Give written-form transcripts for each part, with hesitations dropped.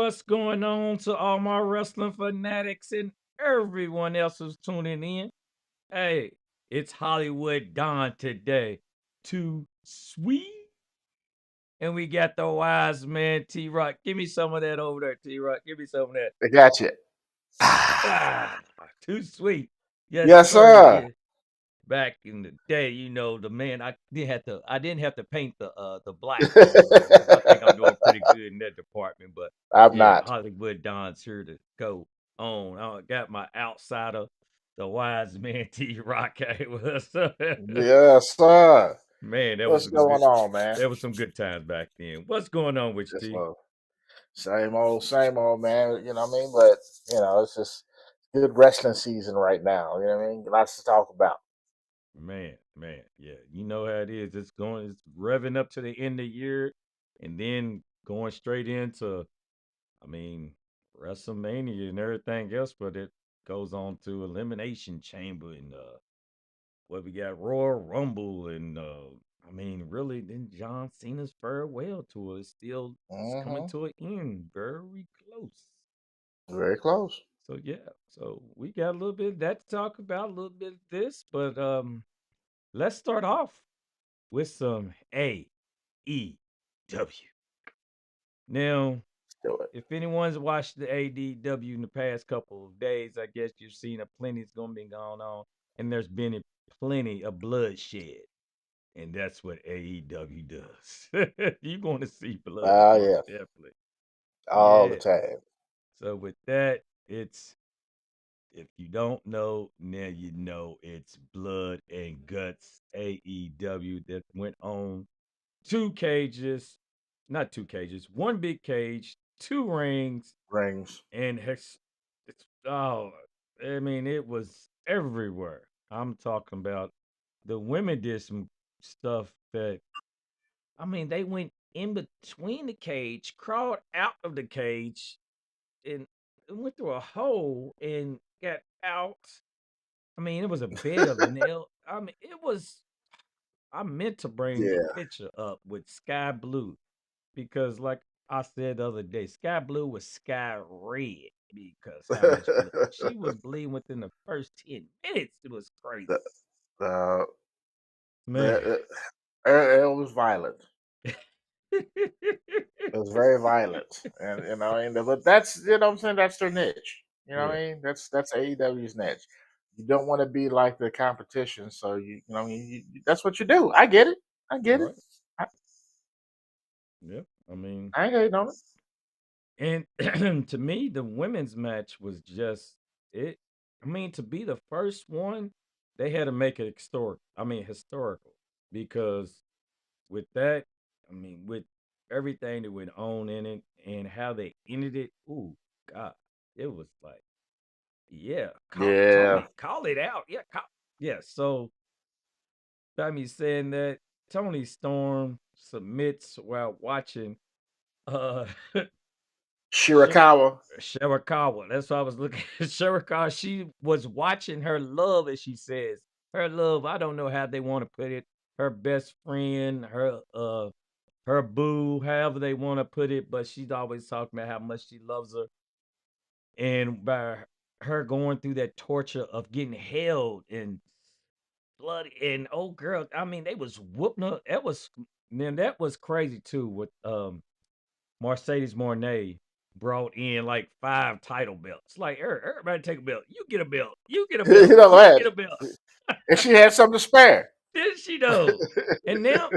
What's going on to all my wrestling fanatics and everyone else who's tuning in? Hey, it's Hollywood Don today. Too sweet. And we got the wise man, T Rock. Give me some of that over there, T Rock. Give me some of that. I got you. Ah, too sweet. Yes, Yes, sir. sir. Yeah. Back in the day, the man I didn't have to paint the black on there because I think I'm doing pretty good in that department. But I'm yeah, not. Hollywood Don's here to go on. I got my outsider, the wise man T Rock. Yes, sir. Man, that was What's a good going on, man? there was some good times back then. What's going on with Just you, T? same old, man. You know what I mean? But it's just good wrestling season right now. You know what I mean? Lots to talk about. Man, yeah. You know how it is. It's revving up to the end of the year and then going straight into I mean, WrestleMania and everything else, but it goes on to Elimination Chamber and what we got Royal Rumble and really then John Cena's farewell tour is still it's coming Hmm. to an end, very close. Very close. So yeah, so we got a little bit of that to talk about, a little bit of this, but let's start off with some AEW. Now, Let's do it. if anyone's watched the ADW in the past couple of days, I guess you've seen a plenty's gonna be going on, and there's been plenty of bloodshed, and that's what AEW does. You're going to see blood, Oh most yeah, definitely. all the Yeah. time. So with that, it's if you don't know, now you know it's blood and guts AEW that went on two cages, not two cages, one big cage, two rings, Rings. and oh, I mean, it was everywhere. I'm talking about the women did some stuff that I mean, they went in between the cage, crawled out of the cage, and went through a hole and got out. I mean, it was a bed of nail. I mean, it was. I meant to bring the Yeah. picture up with sky blue because, like I said the other day, sky blue was sky red because how much blood she was bleeding within the first 10 minutes. It was crazy, the, the, man. the, it was violent. It was very violent, and but that's what I'm saying. That's their niche. You know what Yeah, I mean? That's AEW's niche. You don't want to be like the competition, so what I mean, that's what you do. I get it. I get it. right. I, Yeah, I mean, I ain't hating on it. and to me, the women's match was just it. I mean, to be the first one, they had to make it historic. I mean, historical because with that, I mean, with everything that went on in it and how they ended it, ooh, God, it was like, yeah, Yeah, call it out. Yeah, yeah. So, by me saying that, Tony Storm submits while watching uh Shir- Shirakawa. Shirakawa. That's why I was looking at Shirakawa. She was watching her love, as she says. Her love, I don't know how they want to put it. Her best friend, her boo, however they want to put it, but she's always talking about how much she loves her. And by her going through that torture of getting held and bloody and old girl, I mean, they was whooping her. That was crazy too with Mercedes Mornay brought in like 5 title belts. Like, everybody take a belt. You get a belt. You get a belt. You know You that, get a belt. and she had something to spare. Did she know? And now,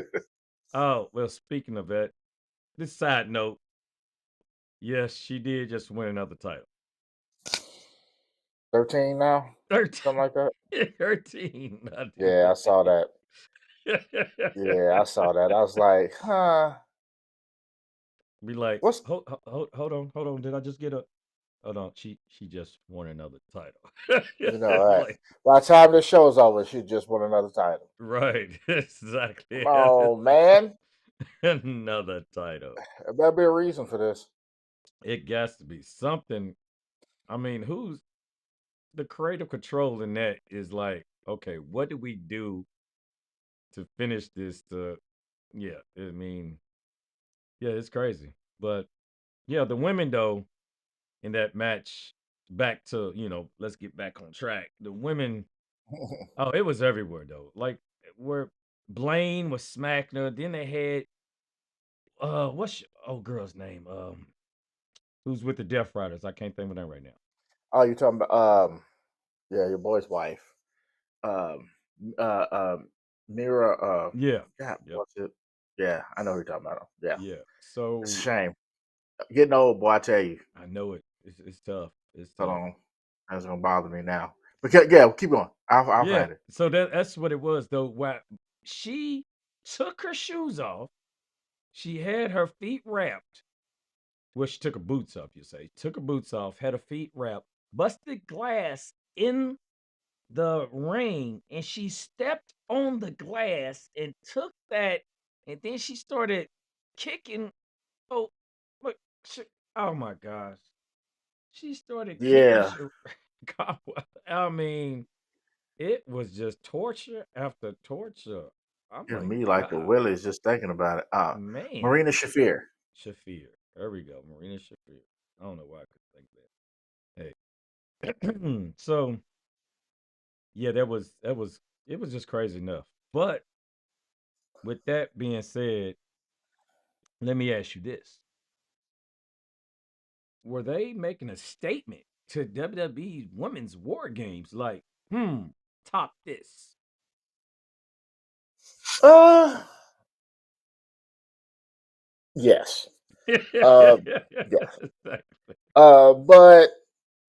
oh well. Speaking of that, this side note, yes, she did just win another title. 13 now, something 13, like that. 13. I do Yeah, I saw believe. that. Yeah, I saw that. I was like, huh, Be like, what's hold on. Did I just get a? Hold on. She just won another title. that? Like, By the time this show's over, she just won another title. right, exactly. Come on, man. Another title. There better be a reason for this. It got to be something. I mean, who's the creative control in that is like, okay, what do we do to finish this? Yeah, I mean, yeah, it's crazy. But Yeah, the women though in that match, back to let's get back on track. The women, oh, it was everywhere though. Like where Blaine was smacking her, then they had what's old girl's name? Who's with the Death Riders? I can't think of that right now. Oh, you're talking about yeah, your boy's wife. Um uh Mira Yeah. God, Yep. what's it? Yeah, I know who you're talking about. Yeah. Yeah. It's a So shame. Getting old, boy, I tell you. I know it. It's tough. It's Hold tough. on. That's gonna bother me now. But yeah, keep going. I'll Yeah. find it. So that's what it was though. Why she took her shoes off. She had her feet wrapped. Well, she took her boots off, you say. Took her boots off, had her feet wrapped, busted glass in the ring, and she stepped on the glass and took that, and then she started kicking. Oh, look, oh my gosh. She started kicking. Yeah. God, I mean, it was just torture after torture. I'm Giving like, me like the God, willies just thinking about it. man. Marina Shafir. Shafir. There we go. Marina Shafir. I don't know why I could think that. Hey. So yeah, that was it was just crazy enough. But with that being said, let me ask you this. Were they making a statement to WWE's women's war games like, top this? Uh yes. Uh yes. Exactly. But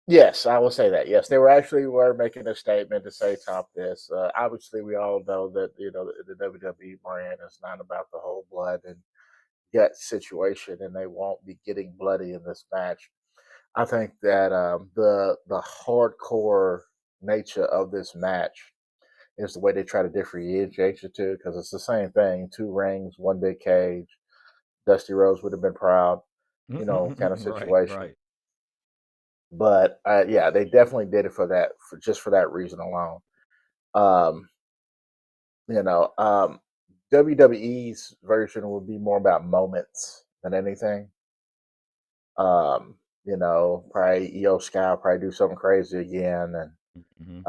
yes, I will say that. Yes, they were making a statement to say top this. Obviously, we all know that the WWE brand is not about the whole blood and gut situation, and they won't be getting bloody in this match. I think that the hardcore nature of this match is the way they try to differentiate the two because it's the same thing: two rings, one big cage. Dusty Rose would have been proud, kind of Right, situation. right. But yeah, they definitely did it for that, for just for that reason alone. Um, you know, um, WWE's version would be more about moments than anything. Probably EO Sky will probably do something crazy again and Hmm.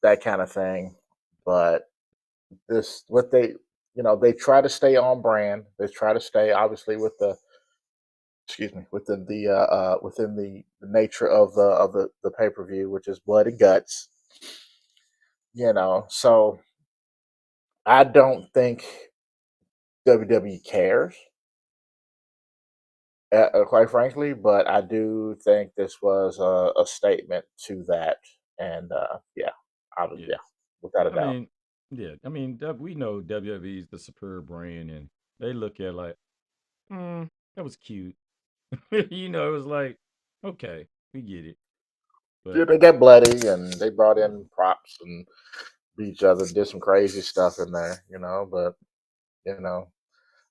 that kind of thing. But this, what they try to stay on brand. They try to stay obviously with the, excuse me, within the nature of the pay per view, which is blood and guts. So I don't think WWE cares, quite frankly, but I do think this was a statement to that, and yeah, Yeah. yeah, without a I doubt. mean, yeah. I mean, we know WWE is the superior brand, and they look at it like, that was cute. It was like, okay, we get it. But Yeah, they got bloody, and they brought yeah, in props and beat each other, did some crazy stuff in there, but you know,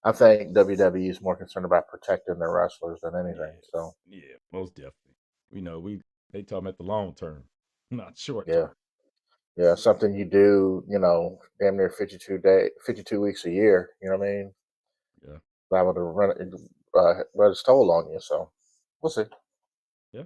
I think WWE is more concerned about protecting their wrestlers than anything. yeah, So yeah, most definitely. We know they talking about the long term, not short yeah, term. yeah, something you do, damn near 52 weeks a year. You know what I mean? Yeah, Liable to run its toll on you. So we'll see. yeah.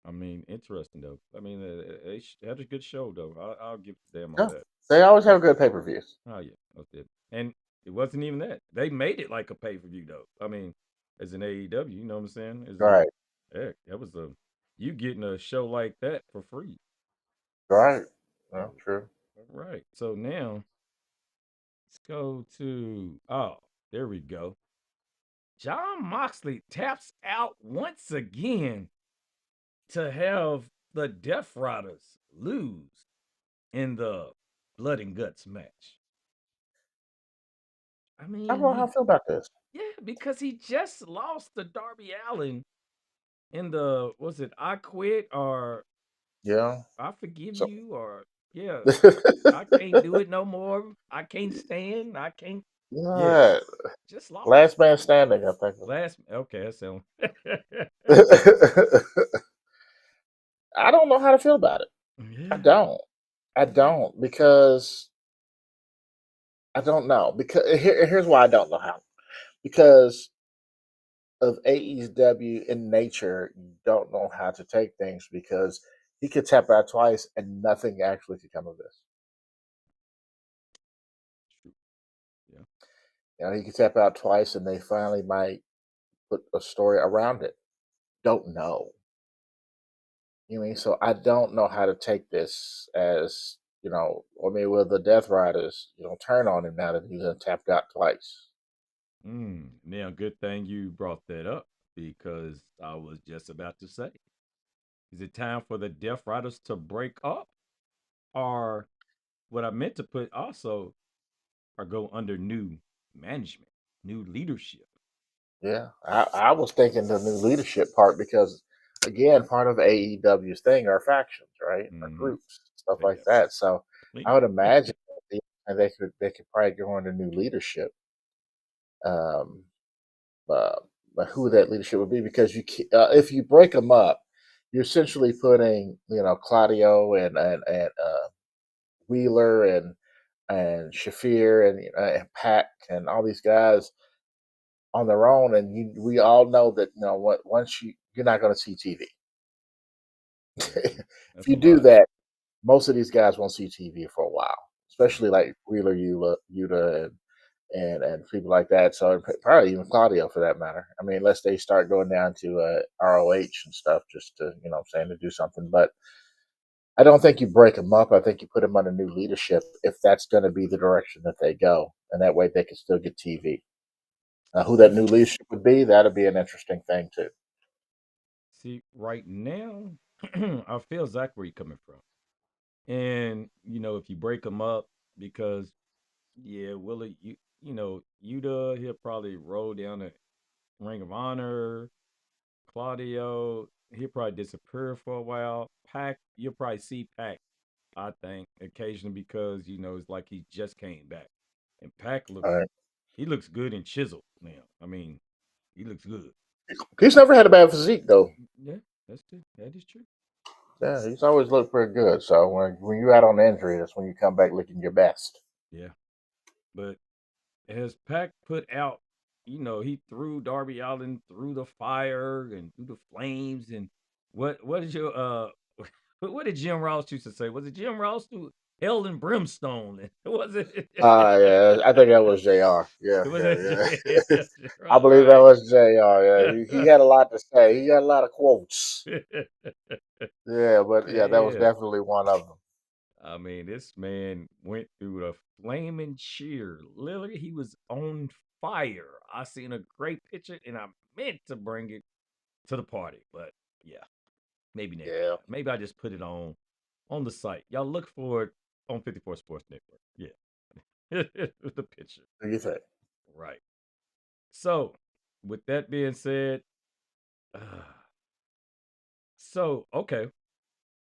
I mean, interesting though. I mean, they had a good show though. I'll give them on Yeah, that. they always But have good pay per views. oh yeah, most did. And it wasn't even that. They made it like a pay per view though. I mean, as an AEW, you know what I'm saying? As a Right, heck, that was a you getting a show like that for free. right. Yeah, So, true. all right. So now let's go to there we go. John Moxley taps out once again to have the Death Riders lose in the Blood and Guts match. I I don't mean, know how I feel about this. because he just lost to Darby Allen in the was it I quit or Yeah. I forgive So you or yeah, I can't do it no more. I can't stand. I can't. Yeah, yeah, just lost. last man standing, I think. Last okay, that's him. I don't know how to feel about it. I Yeah, don't. I yeah. don't because I don't know because here's why I don't know how because of AEW in nature, you don't know how to take things because he could tap out twice and nothing actually could come of this. True. Yeah. You know, he could tap out twice and they finally might put a story around it. Don't know. You know what I mean? So I don't know how to take this as, I mean, will the Death Riders, turn on him now that he's been tapped out twice? Now, good thing you brought that up because I was just about to say, is it time for the Death Riders to break up? Or what I meant to put also, or go under new management, new leadership? Yeah, I was thinking the new leadership part because, again, part of AEW's thing are factions, right? Or Mm-hmm. groups, stuff like Yes. that. So I Plenty. would imagine they could probably go into new leadership. Um, uh, but who that leadership would be? Because if you break them up, you're essentially putting Claudio and Wheeler and Shafir and Pack and all these guys on their own, and we all know that what once you're not going to see TV. That's a If that's a you do lot. that, most of these guys won't see TV for a while, especially Mm-hmm. like Wheeler, Yuta, and people like that. So probably even Claudio for that matter. I mean, unless they start going down to ROH and stuff, just to I'm saying to do something. But I don't think you break them up. I think you put them under new leadership if that's going to be the direction that they go, and that way they can still get TV. Who that See, new leadership would be, that'd be an interesting thing too. see, right now, I feel exactly where you're coming from. And if you break them up, because yeah, Willie, Yuta, he'll probably roll down the Ring of Honor. Claudio, he'll probably disappear for a while. Pac, you'll probably see Pac, I think, occasionally because it's like he just came back. And Pac All looks right. he looks good and chiseled now. I mean, he looks good. He's never had a bad physique though. Yeah, that's true. That is true. Yeah, he's always looked pretty good. So when you're out on injury, that's when you come back looking your best. Yeah. But as Pac put out, he threw Darby Allin through the fire and through the flames. And what is your what did Jim Ross used to say? Was it Jim Ross through hell and brimstone? Was it? Yeah, I think that was Jr. Yeah, Was yeah, it yeah. I All believe that right. was Jr. Yeah, he had a lot to say. He had a lot of quotes. Yeah, but yeah, that was Man, definitely one of them. I mean, this man went through the flaming cheer. Literally, he was on fire. I seen a great picture, and I meant to bring it to the party, but yeah, maybe next Yeah, time. Maybe I just put it on the site. Y'all look for it on 54 Sports Network. Yeah, the picture. what do you think? Right. So, with that being said, uh, so okay,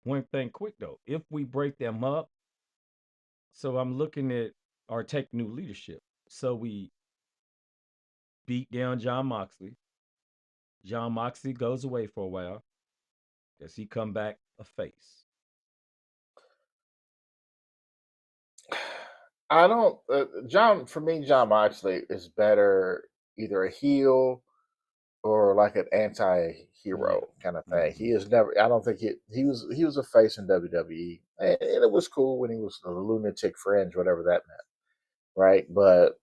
one thing quick though. If we break them up, so I'm looking at our take new leadership. So we beat down John Moxley. John Moxley goes away for a while. Does he come back a face? I don't. John, for me, John Moxley is better either a heel or like an Yeah. anti-hero kind of thing. Mm-hmm. He is never. I don't think he was a face in WWE, and it was cool when he was the lunatic fringe, whatever that meant, right? But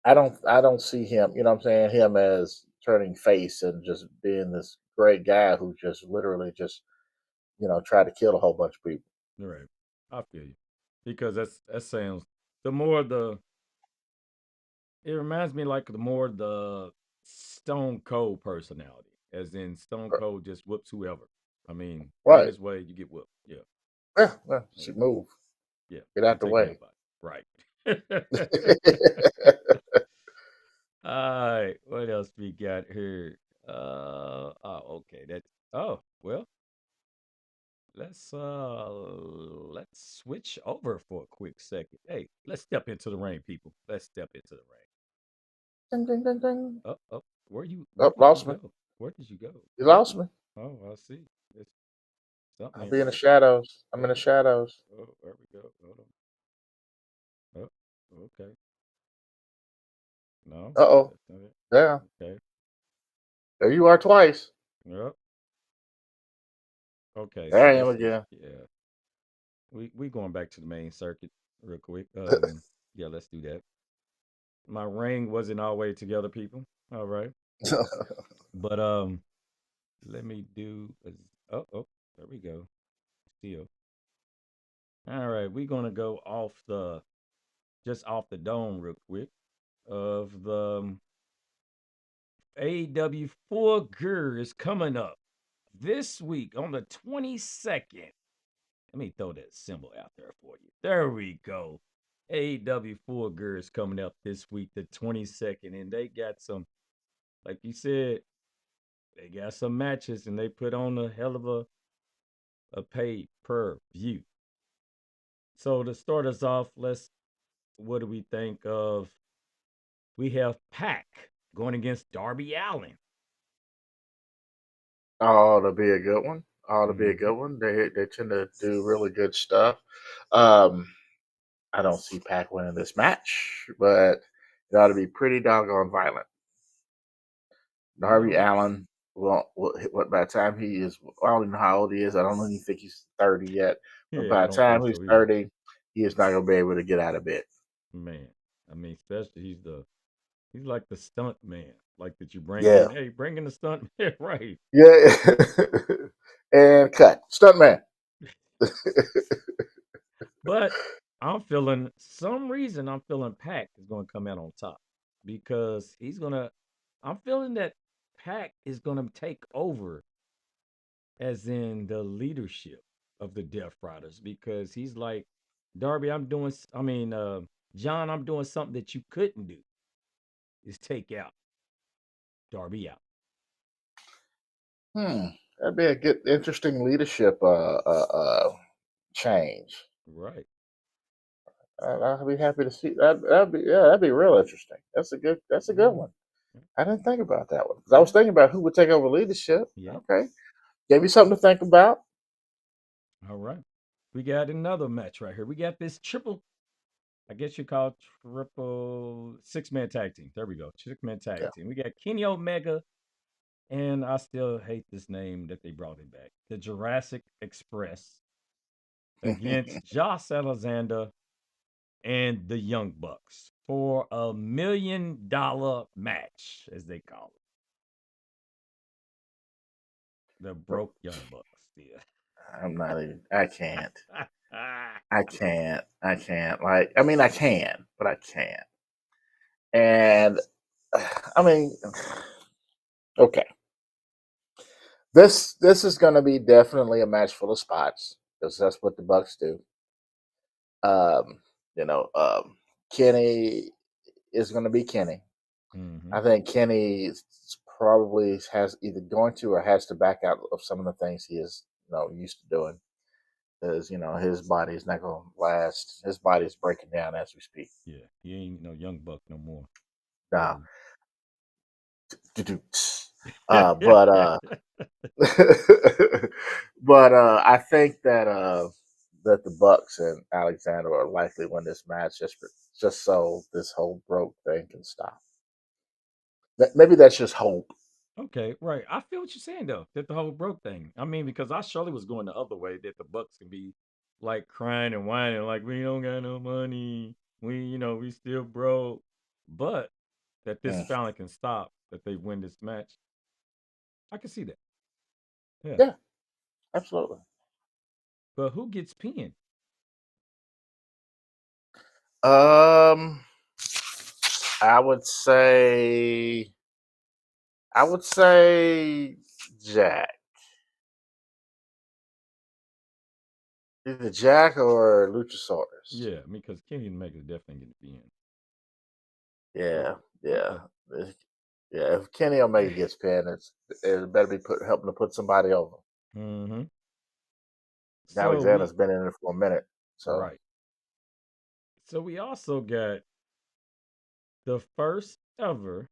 I don't see him. You know what I'm saying? Him as turning face and just being this great guy who just literally just tried to kill a whole bunch of people. Right. I feel you. Because that sounds the more the it reminds me like the more the Stone Cold personality. As in Stone Cold just whoops whoever. I mean, get in Right? his way, you get whooped. Yeah. Yeah. Yeah. Should move. Yeah. Get Ain't out the taking way. that body. Right. All right. What else we got here? Okay. That's well, let's switch over for a quick second. Hey, let's step into the rain, people. Let's step into the rain. Ding, ding, ding, ding. Oh, oh, where Oh, did you lost me. go? Where did you go? You lost me. Oh, I see. It's something I'll ain't be in the right. shadows. I'm in the Oh, shadows. oh, there we go. Hold on. Oh, okay. No, Uh oh. that's not it. Yeah. Okay. There you are twice. Yep. Okay, There so I am this is again. yeah. We going back to the main circuit real quick. Yeah, let's do that. My ring wasn't all the way together, people. All right. But let me do oh, there we go. Still. All right, we're gonna go off the just off the dome real quick of the AEW Full Gear is coming up this week on the 22nd. Let me throw that symbol out there for you. There we go. AEW Full Gear is coming up this week, the 22nd, and they got some, like you said, they got some matches, and they put on a hell of a pay per view. So to start us off, what do we think of? We have Pac going against Darby Allen. Oh, to be a good one. Oh, to be a Hmm. good one. They tend to do really good stuff. Um, I don't see Pac winning this match, but it ought to be pretty doggone violent. Darby Well, Allen, well, what by the time he is, I don't even know how old he is. I don't even think he's 30 yet. But yeah, I by the don't time think he's so either. 30, he is not going to be able to get out of bed. Man, I mean, especially he's like the stunt man, like that you bring Yeah. in. Hey, bring in the stunt man, right? Yeah. And cut. Stuntman. But some reason I'm feeling Pac is going to come out on top because I'm feeling that Pac is going to take over as in the leadership of the Death Riders because he's like, Darby, John, I'm doing something that you couldn't do is take out Darby out. Hmm. That'd be a good, interesting leadership change. Right. I'll be happy to see that. That'd be real interesting. That's a good Mhm. one. I didn't think about that one because I was Yeah. thinking about who would take over leadership. Yeah. Okay, gave me something to think about. All right. We got another match right here. We got this triple, I guess you call it triple six-man tag team. There we go. Six-man tag Yeah. team. We got Kenny Omega, and I still hate this name that they brought him back. The Jurassic Express against Josh Alexander and the Young Bucks for $1 million match, as they call it. The broke Young Bucks. Yeah. I'm not even. I can't. I can't. I can't. Like, I mean, I can, but I can't. And I mean, okay. This is going to be definitely a match full of spots because that's what the Bucks do. Um, you know, Kenny is going to be Kenny. Hmm. I think Kenny probably has either going to or has to back out of some of the things he is, used to doing because his body is not going to last. His body is breaking down as we speak. Yeah. He ain't no Young Buck no more. Now, So. but but I think that the Bucks and Alexander are likely win this match just so this whole broke thing can stop. Maybe that's just hope. Okay, right. I feel what you're saying though, that the whole broke thing. I mean, because I surely was going the other way that the Bucks can be like crying and whining, like we don't got no money. We still broke. But that this Mm, finally can stop, that they win this match. I can see that. Yeah. yeah, absolutely. But who gets pinned? Um, I would say, I would say Jack, either Jack or Luchasaurus. Yeah, I mean, because Kenny and Omega definitely get pinned. But Yeah, yeah, okay. yeah. If Kenny Omega gets pinned, it better be helping to put somebody over. Mm-hmm. So Alexander's we been in it for a minute, so right. So we also got the first ever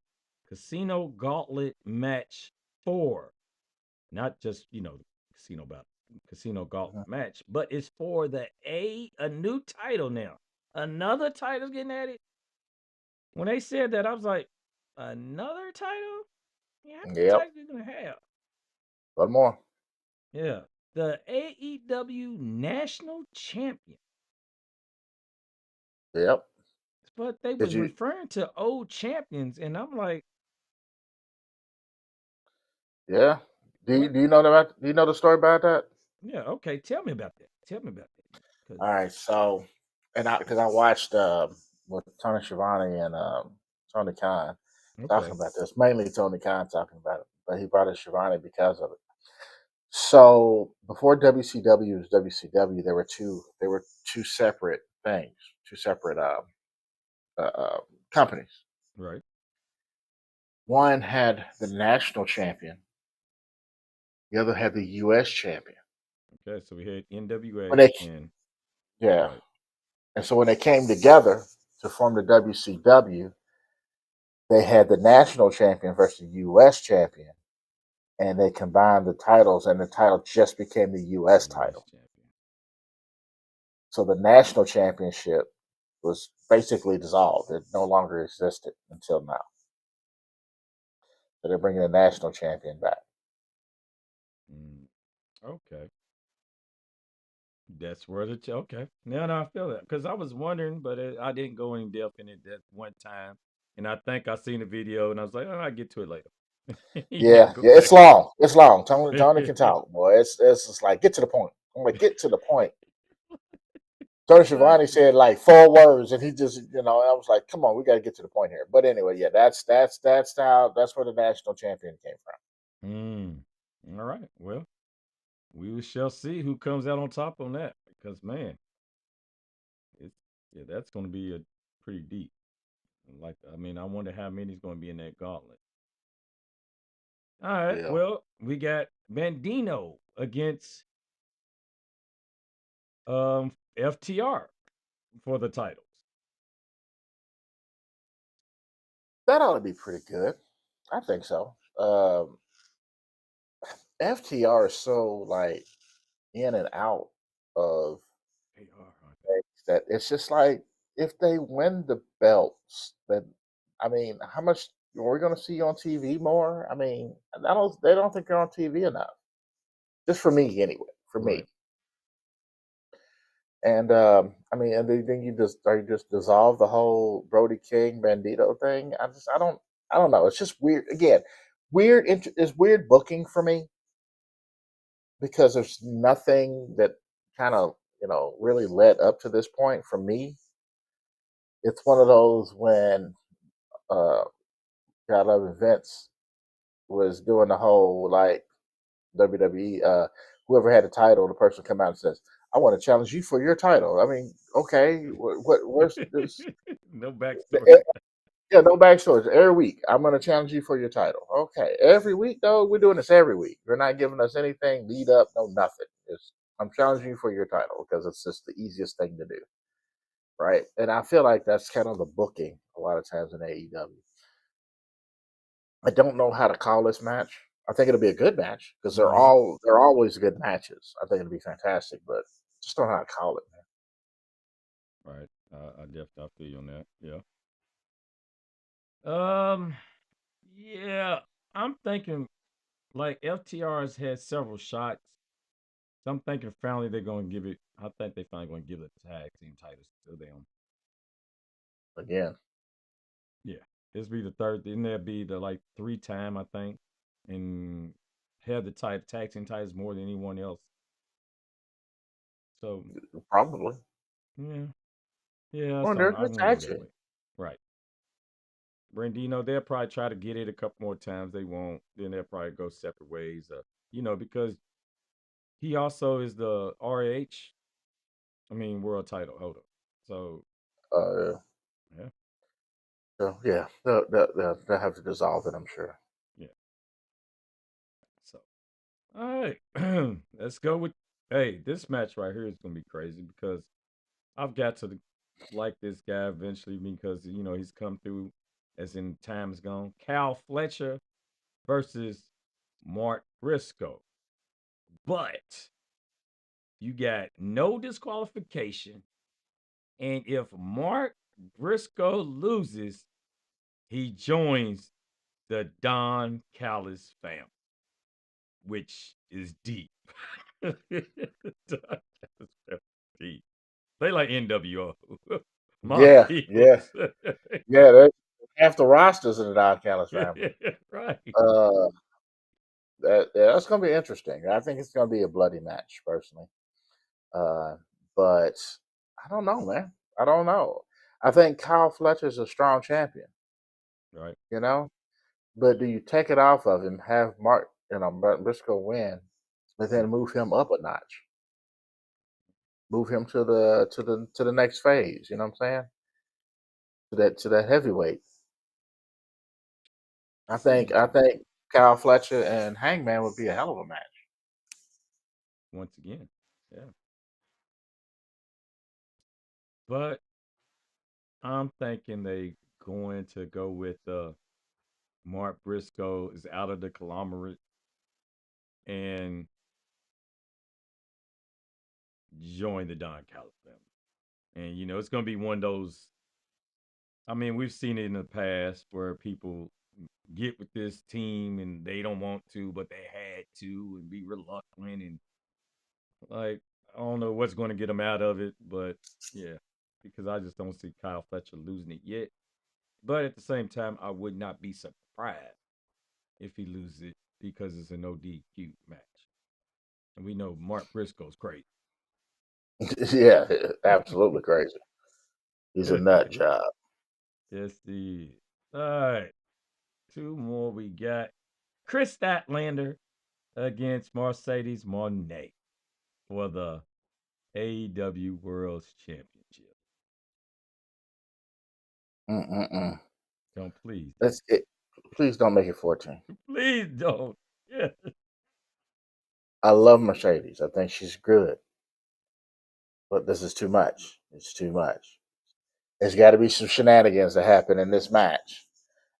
Casino Gauntlet match for not just casino about casino golf mhm. match, but it's for a new title now. Another title's getting added. When they said that, I was like, another title? Yeah, how many Yep. titles you gonna have? One more. Yeah, the AEW National Champion, Yep. but they Did was you? referring to old champions, and I'm like, Yeah. what? Do you know about? Do you know the story about that? Yeah, okay. Tell me about that. Tell me about that, because All right. So, and I because I watched with Tony Schiavone and Tony Khan okay, talking about this, mainly Tony Khan talking about it, but he brought in Schiavone because of it. So before WCW was WCW, there were two separate things, two separate companies. right. One had the national champion, the other had the U.S. champion. Okay, so we had When NWA they and yeah, right. and so when they came together to form the WCW, they had the national champion versus the U.S. champion, and they combined the titles, and the title just became the U.S. U.S. title. champion. So the national championship was basically dissolved; it no longer existed until now. So they're bringing the national champion back. Mm, okay, that's where the okay. Now I feel that because I was wondering, but I didn't go in depth in it that one time, and I think I seen the video, and I was like, oh, I'll get to it later. You got to Yeah, go yeah, it's back. long. It's long. Tony can talk, boy. It's just like get to the point. I'm like get to the point. Tony Schiavone Exactly. said like 4 words, and he just I was like, come on, we got to get to the point here. But anyway, yeah, that's where the national champion came from. Mm. All right. Well, shall see who comes out on top on that because man, it's yeah, that's going to be a pretty deep. Like, I mean, I wonder how many's going to be in that gauntlet. All right. Yeah, Well, we got Bandino against FTR for the titles. that ought to be pretty good. I think so. FTR is so like in and out of They are, aren't things that it's just like if they win the belts, then I mean, how much are we going to see you on TV more? I mean, I don't. They don't think they're on TV enough. Just for me, anyway. For they? Right. me, and I mean, and then you just are you just dissolve the whole Brody King Bandito thing. I don't know. It's just weird. Again, weird. It's weird booking for me because there's nothing that kind of really led up to this point for me. It's one of those when uh God love events was doing the whole like WWE whoever had the title, the person come out and says, I want to challenge you for your title. I mean, okay, where's this No eh, backstory. yeah, no backstories. Every week, I'm going to challenge you for your title. Okay, every week though, we're doing this every week. You're not giving us anything lead up, no nothing. I'm challenging you for your title because it's just the easiest thing to do, right? And I feel like that's kind of the booking a lot of times in AEW. I don't know how to call this match. I think it'll be a good match because Hmm. they're always good matches. I think it'll be fantastic, but just don't know how to call it, Right. I definitely feel you on that. Yeah. Um. Yeah. I'm thinking like FTR has had several shots. So I'm thinking finally they're going to give it. I think they finally going to give the tag team titles to them. man. Again, Yeah. This be the third. Then there'll be the like 3 time I think, and have the tag team titles more than anyone else. So probably. yeah, yeah. Well, So they're a I good want to tag go that team. way. Right. Brandino, they'll probably try to get it a couple more times. They won't. Then they'll probably go separate ways. Because he also is the RAH. I mean, world title holder. So Uh, yeah, so yeah, they'll have to dissolve it, I'm sure. yeah. So all right, let's go with. Hey, this match right here is gonna be crazy because I've got to like this guy eventually because he's come through as in time is gone. Cal Fletcher versus Mark Briscoe, but you got no disqualification. And if Mark Briscoe loses, he joins the Don Callis family, which is deep. Don Callis family deep. They like NWO, Yeah, yeah, Mafioso. yeah. Half the rosters in the Don Callis family. Right, Uh, that's gonna be interesting. I think it's gonna be a bloody match, personally. Uh, but I don't know, man. I don't know. I think Kyle Fletcher's a strong champion, right. you know. But do you take it off of him, have Mark Briscoe win, and then move him up a notch, move him to the next phase? You know what I'm saying? To that heavyweight. I think See, I think Kyle Fletcher and Hangman would be a hell of a match. once again, yeah. But I'm thinking they going to go with Mark Briscoe is out of the conglomerate and join the Don Callis family. And it's gonna be one of those. I mean, we've seen it in the past where people get with this team and they don't want to, but they had to and be reluctant and like I don't know what's going to get them out of it, but yeah, because I just don't see Kyle Fletcher losing it yet. But at the same time, I would not be surprised if he loses it because it's an ODQ match, and we know Mark Briscoe's crazy. Yeah, absolutely crazy. He's a nut job. Yes, the all right. Two more we got. Chris Statlander against Mercedes Monet for the AEW World Championship. Mm-mm-mm. Don't please don't. Let's it. Please don't make it 14. Please don't. Yeah. I love Mercedes. I think she's good, but this is too much. It's too much. There's got to be some shenanigans that happen in this match,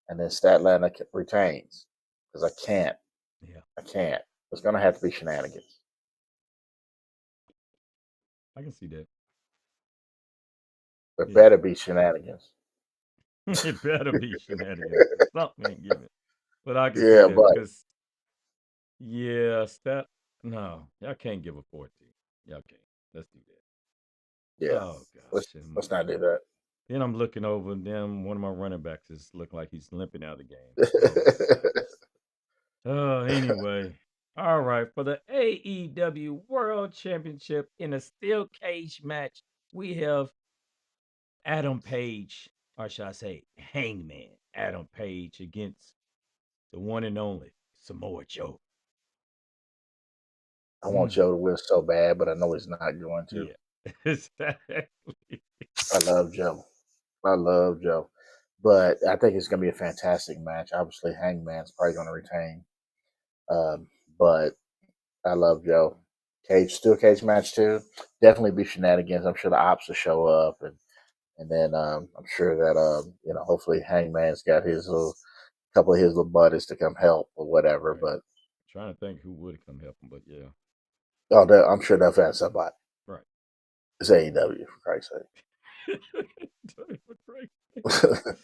and then Statlander retains. Because I can't. Yeah. I can't. There's gonna have to be shenanigans. I can see that. There Yeah. better be shenanigans. It better be shenanigans because something ain't giving. But I can see Yeah, that but because, yeah, Stat. No, y'all can't give a 14. Y'all can't. Let's do that. yeah. Oh, Let's gosh. let's not do that. Then I'm looking over, and then one of my running backs is looking like he's limping out of the game. Oh, shucks. Anyway. All right. For the AEW World Championship in a steel cage match, we have Adam Page, or should I say Hangman Adam Page against the one and only Samoa Joe. I want Mm, Joe to win so bad, but I know he's not going to. yeah. Exactly. I love Joe. I love Joe. But I think it's going to be a fantastic match. Obviously, Hangman's probably going to retain. Um, but I love Joe. Steel cage match too. Definitely be shenanigans. I'm sure the ops will show up, and then I'm sure that hopefully Hangman's got his little couple of his little buddies to come help or whatever. Right. But Trying to think who would come help him, but yeah. I'm sure they'll find somebody. Right. It's AEW for Christ's Right. sake.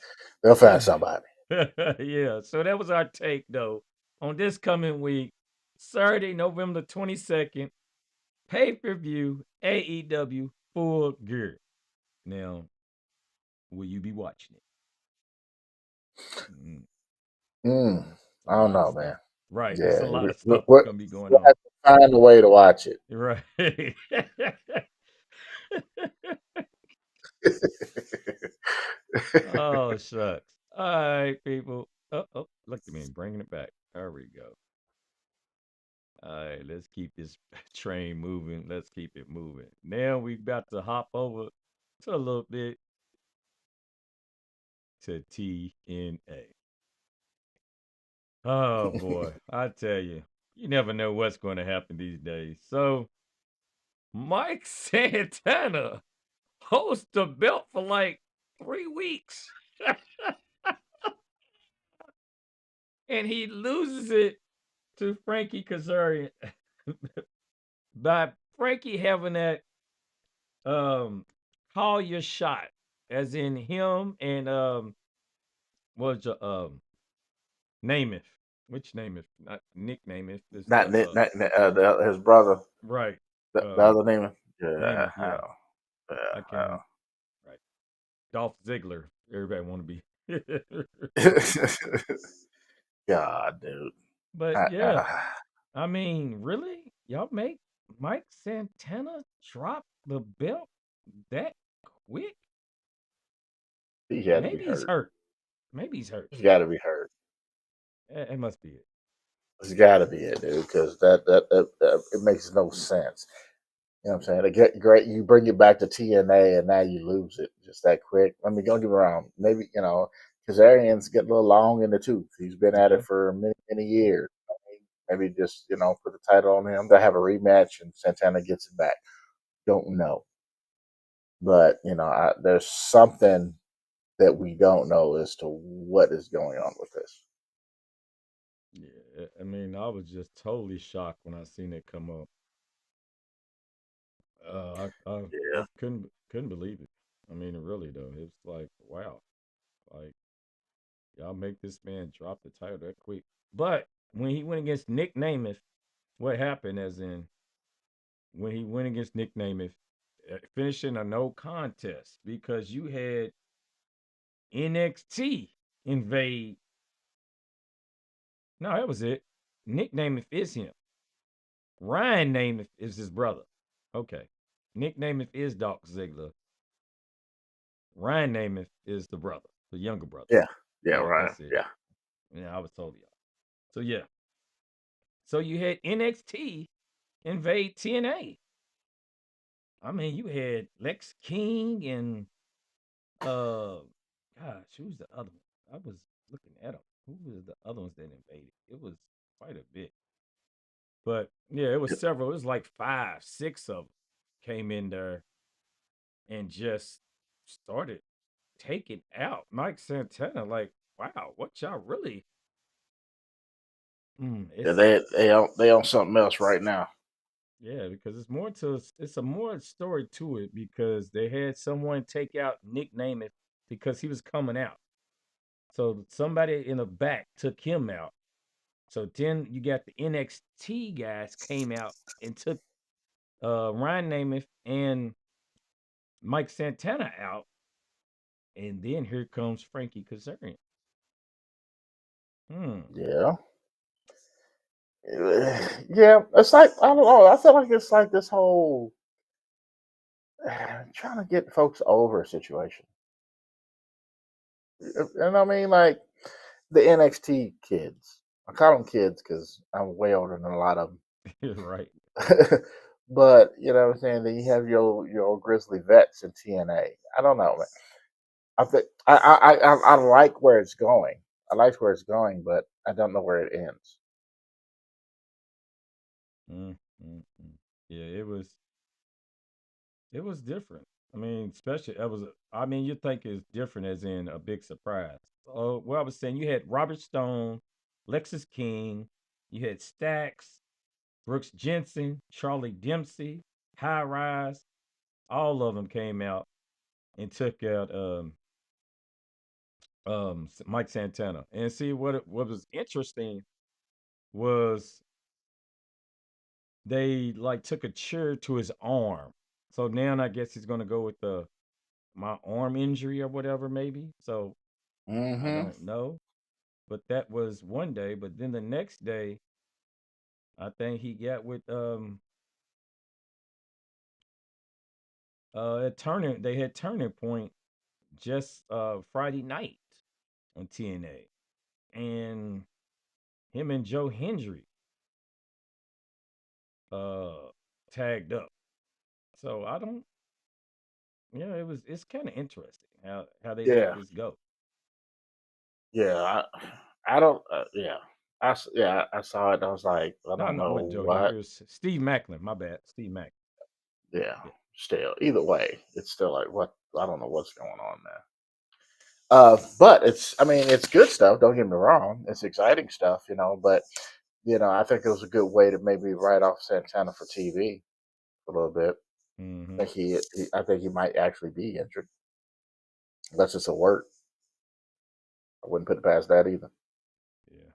They'll find somebody. Yeah. So that was our take, though, on this coming week, Saturday, November 22nd, pay per view, AEW Full Gear. Now, will you be watching it? Mm, Mm, a I don't lot of know, stuff. man. Right. It's a Yeah, lot of stuff that's we'll going to be going on. have to find a way to watch it. Right. Oh, shucks. All right, people. Oh, look at me bringing it back. There we go. All right, let's keep this train moving. Let's keep it moving. Now we about to hop over to a little bit to TNA. Oh boy, I tell you, you never know what's going to happen these days. So Mike Santana hosts the belt for like 3 weeks, and he loses it to Frankie Kazarian by Frankie having that call your shot, as in him and was Namath. Which Namath? Not Nick Namath. It's Not, the his brother, right. the other name. Yeah, Namath. Yeah, yeah, I can't. Right. Dolph Ziggler. Everybody want to be. God, dude. But I, yeah, uh, I mean, really, y'all make Mike Santana drop the belt that quick? he had to be Maybe he's hurt. hurt. Maybe he's hurt. He's got to be hurt. It must be it. It's got to be it, dude, because that it makes no sense. You know what I'm saying? They get great. You bring it back to TNA, and now you lose it just that quick. I mean, don't get me wrong. Maybe Kazarian's getting a little long in the tooth. He's been at Yeah. it for many years. Maybe just put the title on him. They have a rematch, and Santana gets it back. Don't know, but there's something that we don't know as to what is going on with this. Yeah. I mean, I was just totally shocked when I seen it come up. I Yeah, couldn't believe it. I mean, really though, it's like wow, like y'all make this man drop the title that quick. But when he went against Nick Namath, what happened? As in when he went against Nick Namath, finishing a no contest because you had NXT invade. No, that was it. Nick Namath is him. Ryan Namath is his brother. Okay. Nick Namath is Dolph Ziggler. Ryan Namath is the brother, the younger brother. yeah, yeah. Yeah, Right. that's it. Yeah, Yeah, I was totally off. So yeah. So you had NXT invade TNA. I mean, you had Lex King and uh gosh, who's the other one? I was looking at them. Who was the other ones that invaded? It was quite a bit. But yeah, it was several. It was like five, six of them came in there and just started taking out Mike Santana. Like, wow, what y'all really? yeah. It's They own something else right now. yeah, because it's a more story to it because they had someone take out Nick Namath because he was coming out. So somebody in the back took him out. So then you got the NXT guys came out and took Ryan Namath and Mike Santana out, and then here comes Frankie Kazarian. Hmm. Yeah, yeah. It's like I don't know. I feel like it's like this whole trying to get folks over situation. And I mean, like the NXT kids. I call them kids because I'm way older than a lot of Right. them. But what I'm saying. Then you have your old Grizzly vets in TNA. I don't know, man. I think I like where it's going. I like where it's going, but I don't know where it ends. Mm. Yeah, it was different. I mean, especially it was. I mean, you think it's different as in a big surprise. Oh, well, I was saying you had Robert Stone, Lexus King, you had Stax, Brooks Jensen, Charlie Dempsey, High Rise. All of them came out and took out Mike Santana. And see what was interesting was they like took a chair to his arm. So now I guess he's gonna go with the my arm injury or whatever, maybe. So I Hmm. don't know. But that was one day. But then the next day, I think he got with at Turning they had Turning Point just Friday night on TNA. And him and Joe Hendry uh tagged up. So I don't yeah, it's kind of interesting how they let Yeah, this go. yeah. I don't. Yeah, yeah. I saw it. I was like, I No, don't no, it know wasn't Joe Hendry. what. It was Steve Macklin. My bad. Steve Macklin. Yeah. Yeah. Still, either way, it's still like what I don't know what's going on there. But it's. I mean, it's good stuff. Don't get me wrong. It's exciting stuff, But I think it was a good way to maybe write off Santana for TV a little bit. Mm-hmm. I think he might actually be injured. Unless it's a work. I wouldn't put it past that either. Yeah.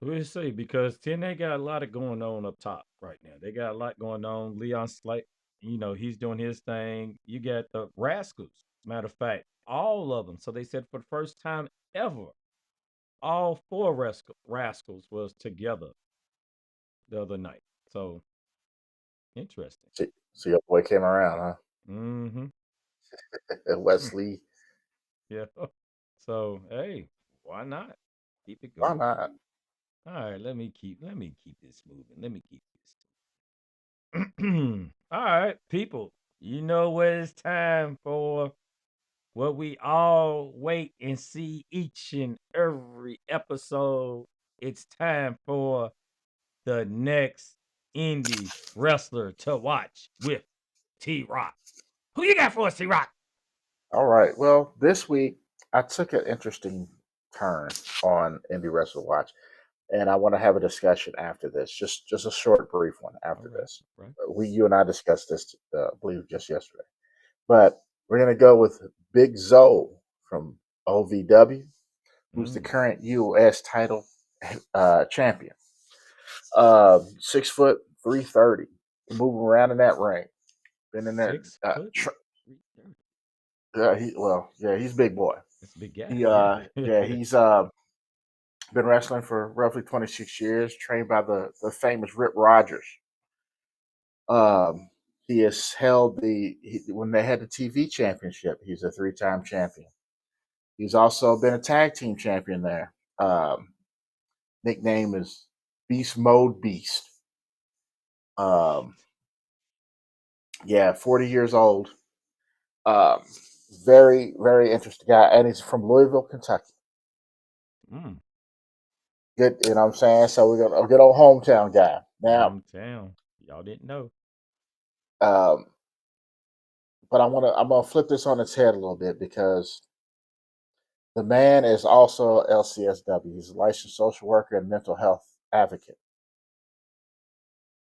We'll see because TNA got a lot of going on up top right now. They got a lot going on. Leon Slate, he's doing his thing. You got the Rascals. Matter of fact, all of them. So they said for the first time ever, all four Rascals was together the other night. So interesting. See, your boy came around, Mm-hmm. huh? Wesley, Yeah. So hey, why not? Keep it why going. not? All right, let me keep this moving. Let me keep this. All right, people. You know what it's time for what we all wait and see each and every episode. It's time for the next indie wrestler to watch with T Rock. Who you got for us, T Rock? All right. Well, this week I took an interesting turn on Indie Wrestler Watch, and I want to have a discussion after this. Just a short, brief one All after right, this. right. You and I discussed this, I believe, just yesterday. But we're gonna go with Big Zoe from OVW, who's the Mm, current U.S. title champion. 6 foot 330, moving around in that ring. Been in there. 6 foot 330. Yeah, he's a big boy. That's a big guy. He Yeah. yeah, he's been wrestling for roughly 26 years, trained by the famous Rip Rogers. Um, he has held when they had the TV championship, he's a 3-time champion. He's also been a tag team champion there. Nickname is Beast Mode Beast. Um, yeah, 40 years old. Um, very, very interesting guy. And he's from Louisville, Kentucky. Mm, Good, you know what I'm saying? So we got a good old hometown guy. Now, hometown. Y'all didn't know. um, but I'm gonna flip this on its head a little bit because the man is also LCSW. He's a licensed social worker and mental health advocate.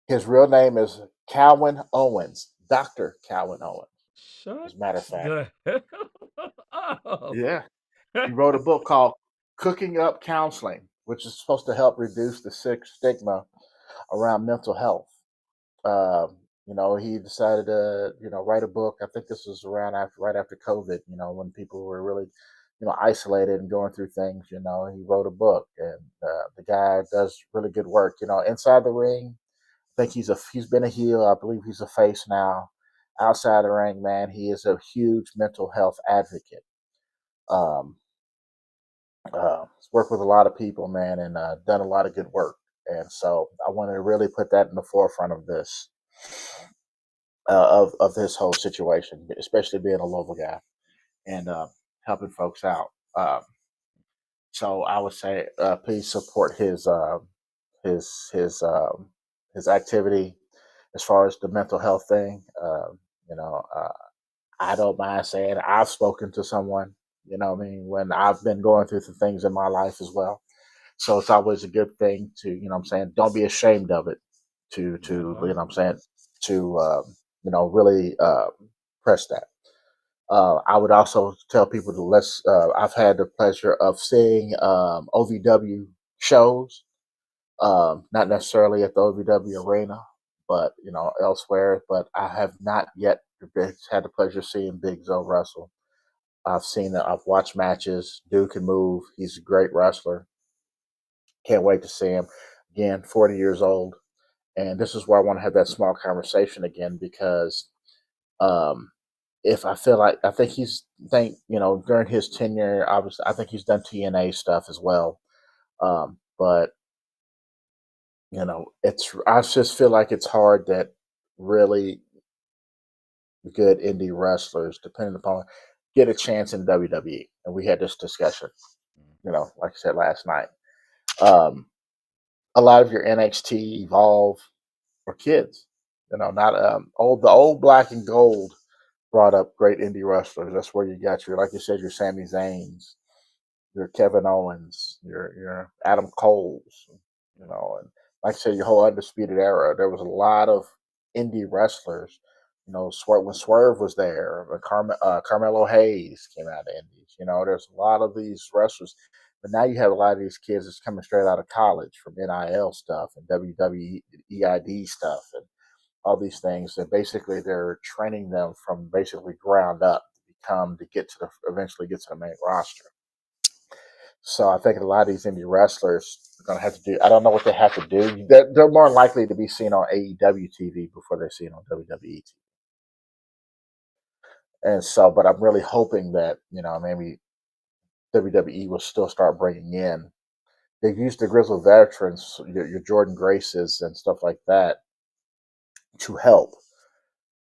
His real name is Calvin Owens, Dr. Calvin Owens, Shut as a matter of fact. the hell up. Yeah. He wrote a book called Cooking Up Counseling, which is supposed to help reduce the stigma around mental health. Um, he decided to, write a book. I think this was right after COVID, when people were really, isolated and going through things, he wrote a book and the guy does really good work, inside the ring. I think he's been a heel. I believe he's a face now. Outside the ring, man, he is a huge mental health advocate. Um, he's worked with a lot of people, man, and done a lot of good work. And so I wanted to really put that in the forefront of this, of this whole situation, especially being a local guy and helping folks out. So I would say, please support his his um, his activity as far as the mental health thing. You know, uh, I don't mind saying I've spoken to someone. You know, what I mean, when I've been going through some things in my life as well. So it's always a good thing to, what I'm saying, don't be ashamed of it. Yeah. What I'm saying, to really press that. I would also tell people to let's. I've had the pleasure of seeing OVW shows, not necessarily at the OVW arena, but elsewhere. But I have not yet had the pleasure of seeing Big Zoe wrestle. I've seen it. I've watched matches. Dude can move. He's a great wrestler. Can't wait to see him again. 40 years old, and this is where I want to have that small conversation again because um, if I feel like I think during his tenure, obviously I think he's done TNA stuff as well. But I just feel like it's hard that really good indie wrestlers, depending upon, get a chance in WWE. And we had this discussion, like I said last night. Um, a lot of your NXT Evolve or kids, not the old black and gold brought up great indie wrestlers. That's where you got like you said, your Sami Zayns, your Kevin Owens, your Adam Coles, and like I said, your whole Undisputed Era. There was a lot of indie wrestlers, When Swerve was there, Carmelo Hayes came out of Indies. There's a lot of these wrestlers, but now you have a lot of these kids that's coming straight out of college from NIL stuff and WWEID stuff and all these things. And basically, they're training them from basically ground up to get to eventually get to the main roster. So I think a lot of these indie wrestlers are going to have to do. I don't know what they have to do. They're more likely to be seen on AEW TV before they're seen on WWE TV. And so, but I'm really hoping that maybe WWE will still start bringing in. They used the Grizzled veterans, your Jordan Graces and stuff like that, to help.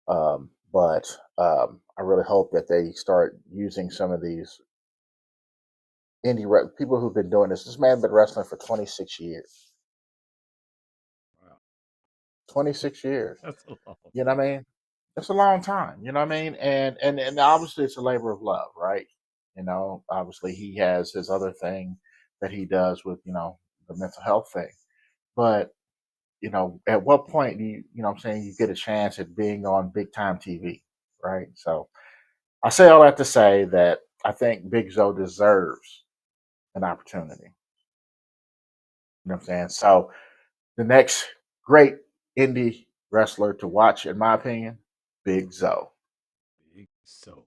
But I really hope that they start using some of these people who've been doing this. This man been wrestling for 26 years. Wow. 26 years. That's a long You know what I mean? It's a long time. You know what I mean? And obviously it's a labor of love, right? Obviously he has his other thing that he does with the mental health thing. But at what point do I'm saying, you get a chance at being on big time TV, right? So I say all that to say that I think Big Zoe deserves an opportunity. You know what I'm saying? So the next great indie wrestler to watch, in my opinion, Big Zoe. big. So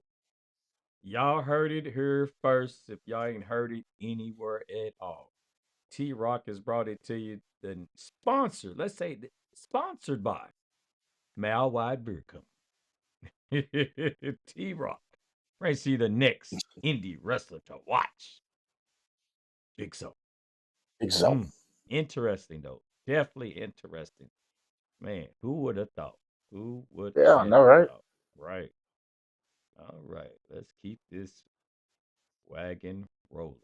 y'all heard it here first. If y'all ain't heard it anywhere at all, T Rock has brought it to you. The sponsor, let's say, sponsored by Mal Wide Beer Company. T Rock. Right, see the next indie wrestler to watch. Big So. Big Zoe. Interesting though. Definitely interesting. Man, who would have thought? Who would Yeah, I have know, right? thought? Right. All right. Let's keep this wagon rolling.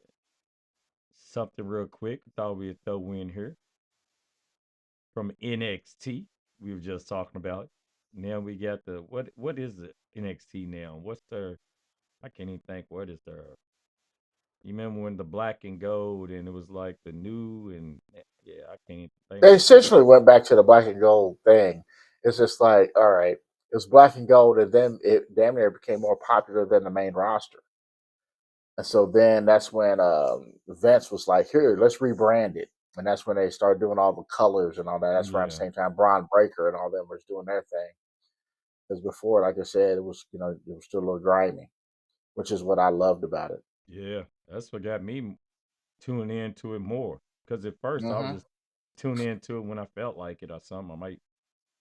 Something real quick. Thought we'd throw in here from NXT. We were just talking about. Now we got the what is the NXT now? What's their I can't even think what is their you remember when the black and gold and it was like the new and yeah, I can't even think They what the essentially went back to the black and gold thing. It's just like, all right, it was black and gold, and then it damn near became more popular than the main roster. And so then that's when Vince was like, here, let's rebrand it. And that's when they started doing all the colors and all that. That's around the yeah. same time Braun Breaker and all them was doing their thing. Because before, like I said, it was, it was still a little grimy, which is what I loved about it. Yeah. That's what got me tuning into it more. Because at first I was Mm-hmm. just tuning into it when I felt like it or something. I might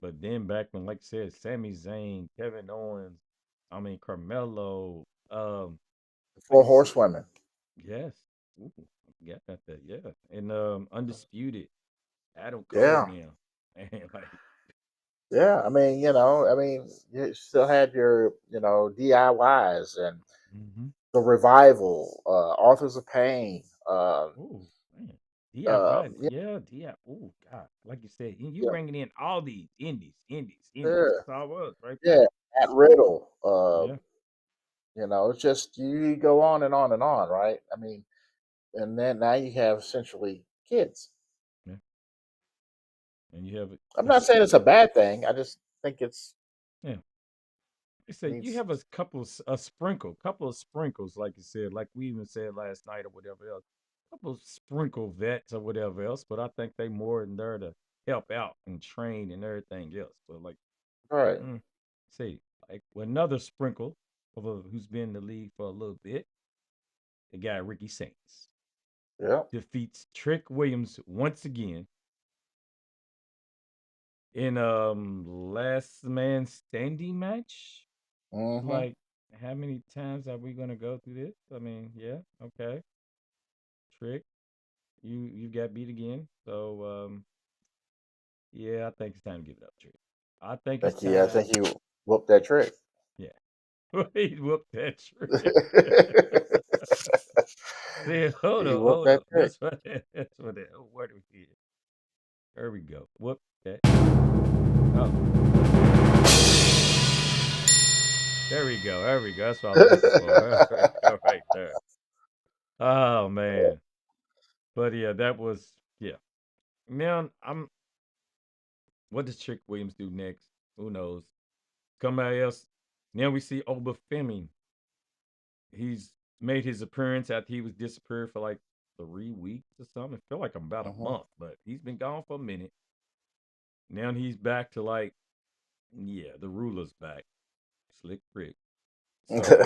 but then back when like I said, Sami Zayn, Kevin Owens, I mean Carmelo, like Four you said, Horsewomen. yes. Ooh, I forgot about that. Yeah. And Undisputed, Adam Cole Yeah. now. And like Yeah. You still had your, DIYs and mm-hmm. the revival, Authors of Pain. Oh man. DIY, Yeah, yeah, DIY. Oh God, like you said, you yeah, bringing in all these indies. yeah, That's all it was right there. yeah. At Riddle. Yeah, It's just you go on and on and on, right? And then now you have essentially kids. yeah. And you have I'm a not saying it's a bad thing. I just think yeah. They said you needs. have a couple of sprinkles, like you said, like we even said last night or whatever else. Couple of sprinkle vets or whatever else, but I think they more in there to help out and train and everything else. But like, All right. mm, see, like with another sprinkle of who's been in the league for a little bit, the guy Ricky Saints Yeah. defeats Trick Williams once again in last man standing match. Mm-hmm. Like, how many times are we gonna go through this? I mean, yeah, okay. Trick, you got beat again. So yeah, I think it's time to give it up, Trick. I think it's I time. think you whooped that trick. Yeah, he whooped that Trick. See, hold You up, whooped hold that up. trick. That's what that. Where do we get? There we go. Whoop that. Oh, there we go. There we go. That's what I was looking for. There we go, right there. Oh man. But yeah, that was yeah. Man, I'm what does Trick Williams do next? Who knows? somebody else. Now we see Obafemi. He's made his appearance after he was disappeared for like 3 weeks or something. It felt like about a Mhm. month, but he's been gone for a minute. Now he's back to like, yeah, the ruler's back. Slick Rick. So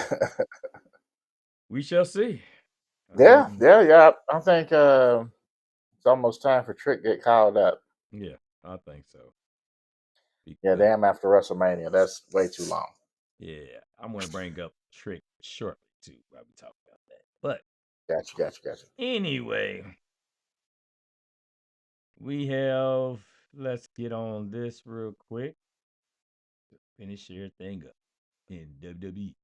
we shall see. I Yeah, mean, yeah, yeah. I think it's almost time for Trick to get called up. yeah, I think so. Yeah, Because damn after WrestleMania. That's way too long. yeah, I'm gonna bring up Trick shortly too while we talk about that. But Gotcha, gotcha, gotcha. anyway, we have let's get on this real quick. Finish everything up in WWE.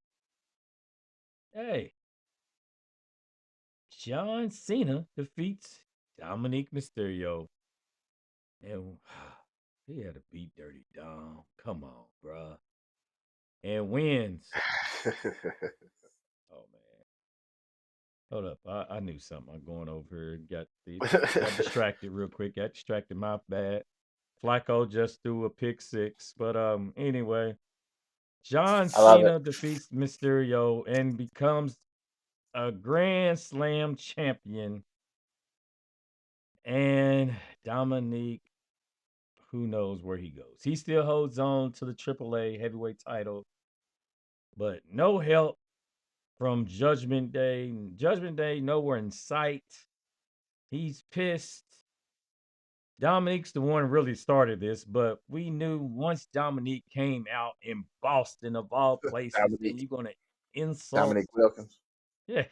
Hey, John Cena defeats Dominic Mysterio. And he had to beat Dirty Dom. Come on, bruh. And wins. Oh man. Hold up. I knew something. I'm going over here. Got distracted real quick. Got distracted. My bad. Flacco just threw a pick six. But anyway. John I love it. Cena defeats Mysterio and becomes a Grand Slam champion. And Dominique, who knows where he goes. He still holds on to the AAA heavyweight title, but no help from Judgment Day. Judgment Day nowhere in sight. He's pissed. Dominique's the one who really started this, but we knew once Dominique came out in Boston, of all places, and Dominique, you're going to insult. Dominique Wilkins. Yeah.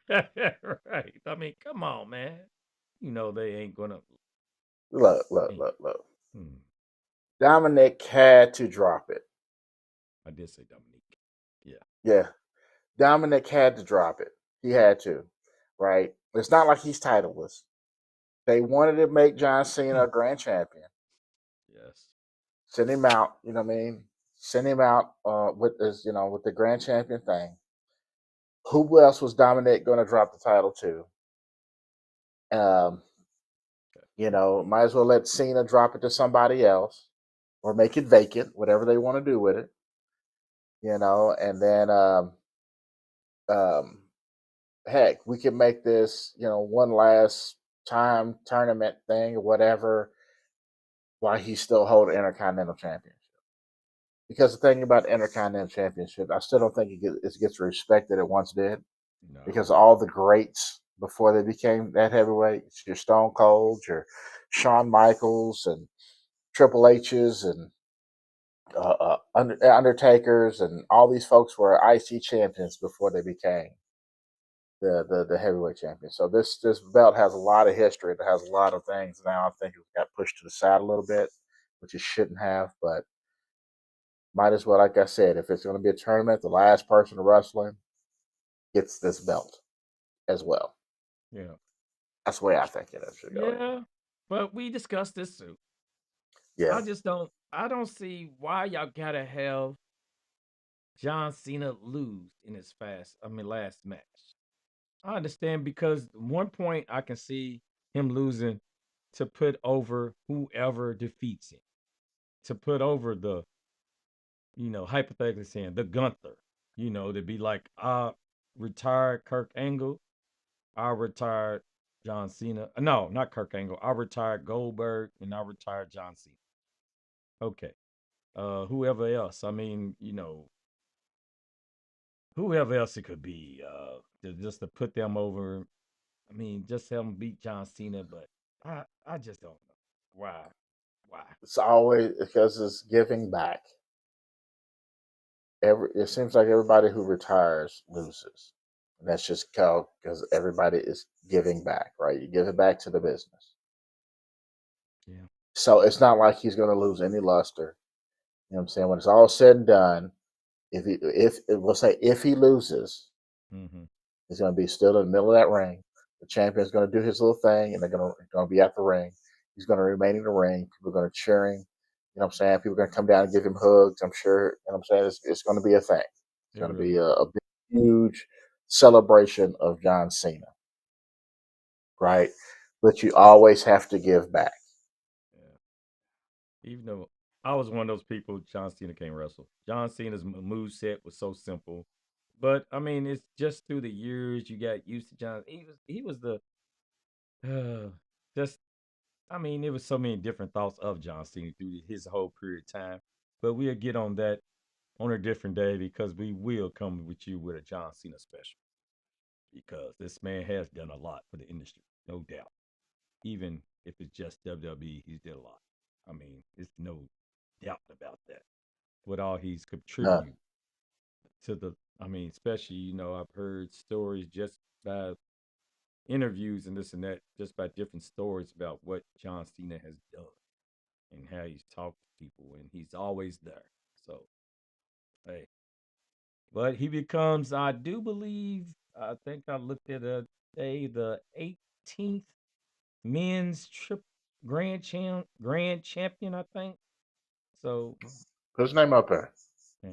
Right. I mean, come on, man. You know they ain't going to. Look, look, look, look. Hmm, Dominic had to drop it. I did say Dominique. Yeah. Yeah, Dominic had to drop it. He had to, right? It's not like he's titleless. They wanted to make John Cena a grand champion. Yes. Send him out. You know what I mean? Send him out with this, with the grand champion thing. Who else was Dominic going to drop the title to? Um, might as well let Cena drop it to somebody else or make it vacant, whatever they want to do with it. And then um, heck, we can make this, one last time tournament thing or whatever while he's still holding Intercontinental Championship. Because the thing about the Intercontinental Championship, I still don't think it gets the respect that it once did. Because No. all the greats before they became that heavyweight, your Stone Cold, your Shawn Michaels, and Triple H's, and Undertakers, and all these folks were IC champions before they became the heavyweight champion. So this belt has a lot of history. It has a lot of things. Now I think it got pushed to the side a little bit, which it shouldn't have. But might as well, like I said, if it's going to be a tournament, the last person to wrestling gets this belt as well. Yeah. That's the way I think it should go anyway. Yeah. But we discussed this too. Yeah. I don't see why y'all gotta have John Cena lose in his last match. I understand because one point I can see him losing to put over whoever defeats him. To put over the, hypothetically saying the Gunther, to be like, retired Kirk Angle, I retired John Cena. No, not Kirk Angle. I retired Goldberg and I retired John Cena. Okay. Whoever else. I mean, whoever else it could be. Just to put them over. I mean, just have them beat John Cena, but I just don't know why. Why? It's always because it's giving back. It seems like everybody who retires loses. And that's just because everybody is giving back, right? You give it back to the business. Yeah. So it's not like he's going to lose any luster. You know what I'm saying? When it's all said and done, if we'll say if he loses, Mm-hmm. he's going to be still in the middle of that ring. The champion's going to do his little thing, and they're going to be at the ring. He's going to remain in the ring. People are going to cheer him. You know what I'm saying? People are going to come down and give him hugs. I'm sure. You know what I'm saying? It's going to be a thing. It's It going to really be is. a big, huge celebration of John Cena, Yeah. right? But you always have to give back. Yeah. Even though I was one of those people. John Cena can't wrestle. John Cena's move set was so simple, but I mean, it's just through the years you got used to John. He was the uh, just. I mean, there was so many different thoughts of John Cena through his whole period of time. But we'll get on that on a different day because we will come with you with a John Cena special because this man has done a lot for the industry, no doubt. Even if it's just WWE, he's did a lot. I mean, there's no doubt about that. What all he's No, contributed to the, I mean, especially, I've heard stories just by interviews and this and that, just by different stories about what John Cena has done and how he's talked to people, and he's always there. So, hey, but he becomes, I do believe, I think I looked at a day, the 18th men's trip grand champion, I think. So, put his name up there. yeah,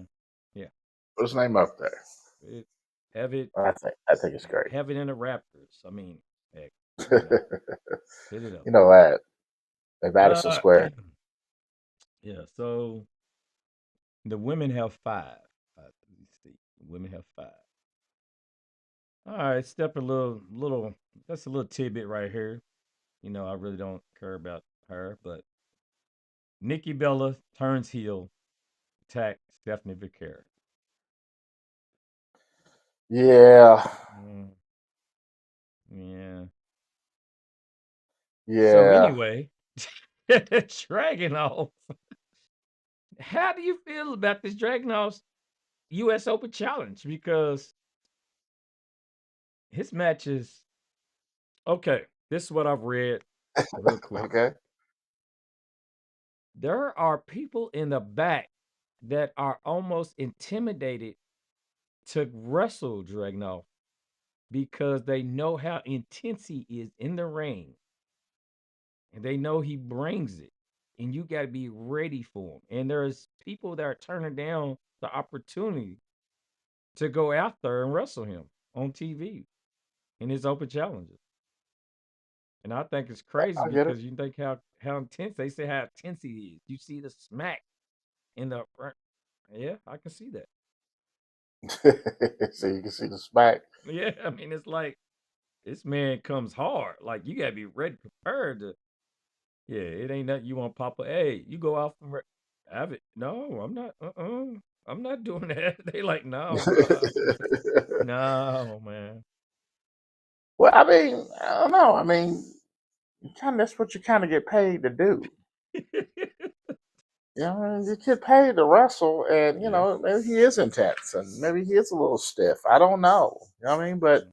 yeah, Put his name up there. it, have it I think it's great. have it in the Raptors. I mean, heck, you know, You set it up. know that at Madison Uh, Square. yeah. So the women have five. Let me see. The women have five. All right, step a little. That's a little tidbit right here. I really don't care about her, but Nikki Bella turns heel, attack Stephanie Vickera. Yeah, Mm, yeah. So yeah. anyway, Dragon off. How do you feel about this Dragon off U.S. Open Challenge? Because his matches. Okay, this is what I've read real quick. Okay. There are people in the back that are almost intimidated to wrestle Dragunov because they know how intense he is in the ring and they know he brings it. And you got to be ready for him. And there's people that are turning down the opportunity to go out there and wrestle him on TV in his open challenges. And I think it's crazy I get it. because you think how intense they say how intense he is. You see the smack in the front. Yeah, I can see that. So you can see the smack. Yeah, I mean it's like this man comes hard. Like you gotta be ready, prepared to. Yeah, it ain't nothing you want, Papa. Hey, you go out from have it. No, I'm not. I'm not doing that. They like, no, bro. No, man. Well, I mean, I don't know. I mean, that's what you kind of get paid to do. You know, you get paid to wrestle, and Yeah. maybe he is intense, and maybe he is a little stiff. I don't know. You know what I mean? But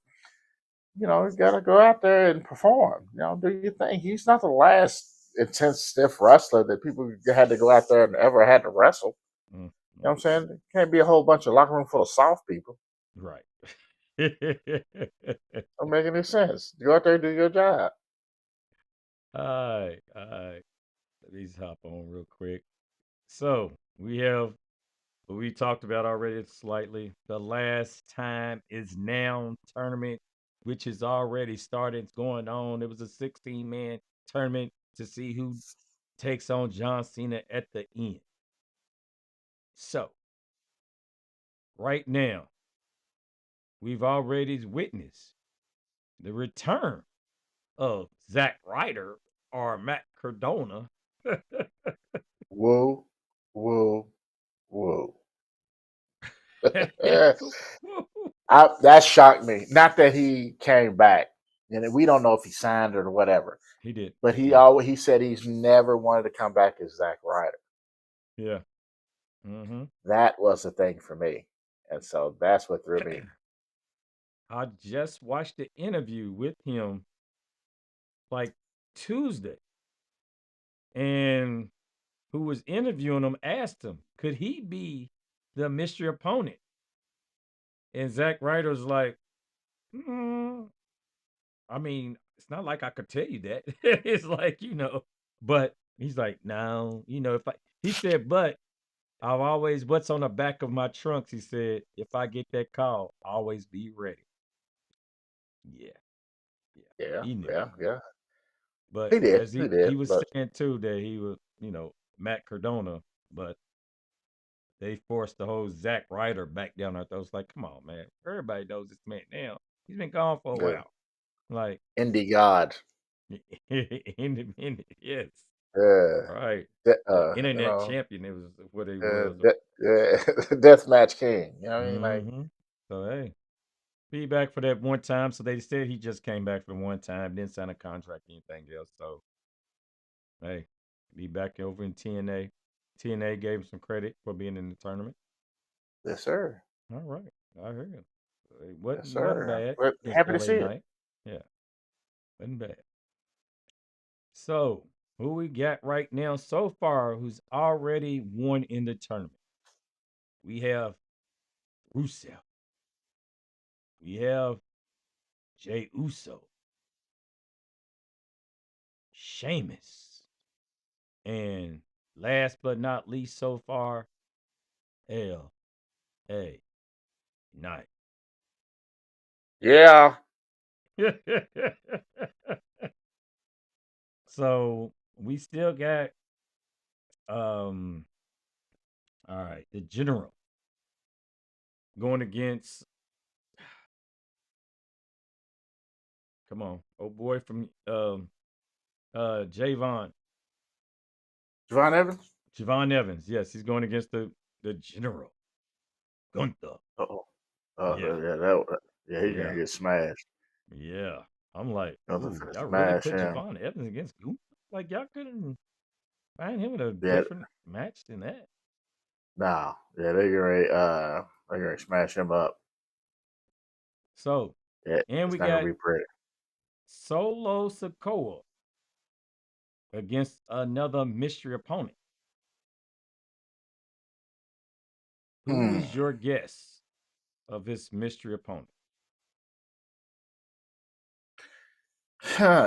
you got to go out there and perform. Do your thing. He's not the last intense, stiff wrestler that people had to go out there and ever had to wrestle. Mm, You know mm, what I'm saying? It can't be a whole bunch of locker room full of soft people. right. Don't make any sense. Go out there and do your job. All right. Let me just hop on real quick. So we have what we talked about already slightly. The last time is now tournament, which is already started. It's going on. It was a 16-man tournament to see who takes on John Cena at the end. So right now, we've already witnessed the return of Zack Ryder or Matt Cardona. Whoa, whoa, whoa. That shocked me. Not that he came back, and we don't know if he signed or whatever. He did. But he Yeah. always he said he's never wanted to come back as Zack Ryder. Yeah. Hmm. That was the thing for me, and so that's what threw me. I just watched the interview with him like Tuesday, and who was interviewing him asked him, could he be the mystery opponent? And Zack Ryder's like, mm, I mean, it's not like I could tell you that. It's like, but he's like, no, if he said, but I've always, what's on the back of my trunks, he said, if I get that call, always be ready. Yeah, yeah, Yeah, he knew. yeah, yeah. But He did, as he he did. was But saying too, that he was, Matt Cardona but they forced the whole Zack Ryder back down our throats. Like, come on, man. Everybody knows this man now. He's been gone for a Yeah. while. Like, Indie God. independent, yes. Yeah. Right. De- The you internet know, champion, it was what he was. yeah. Deathmatch King. You know what I mean? Like, Mm-hmm. So hey, be back for that one time. So they said he just came back for one time, didn't sign a contract, anything else. So hey, be back over in TNA. TNA gave him some credit for being in the tournament. yes, sir. All right, I heard him. It Yes, wasn't sir. bad We're against happy to LA see it. Knight. Yeah, wasn't bad. So who we got right now so far who's already won in the tournament? We have Rusev. We have Jay Uso, Sheamus, and last but not least so far, L.A. Knight. Yeah. So we still got all right, the general going against, come on, oh boy from Javon. Javon Evans. Javon Evans. Yes, he's going against the general. Gunther. Uh-oh. Yeah. Yeah, yeah, he's gonna Yeah. get smashed. Yeah. I'm like, Gunther ooh, finna y'all really smash put him. Javon Evans against Gunther? Like y'all couldn't find him in a Yeah, different match than that. no, yeah, they're gonna smash him up. So, Yeah, and it's we not gonna got be pretty. Solo Sokoa against another mystery opponent. Who Hmm. is your guess of this mystery opponent?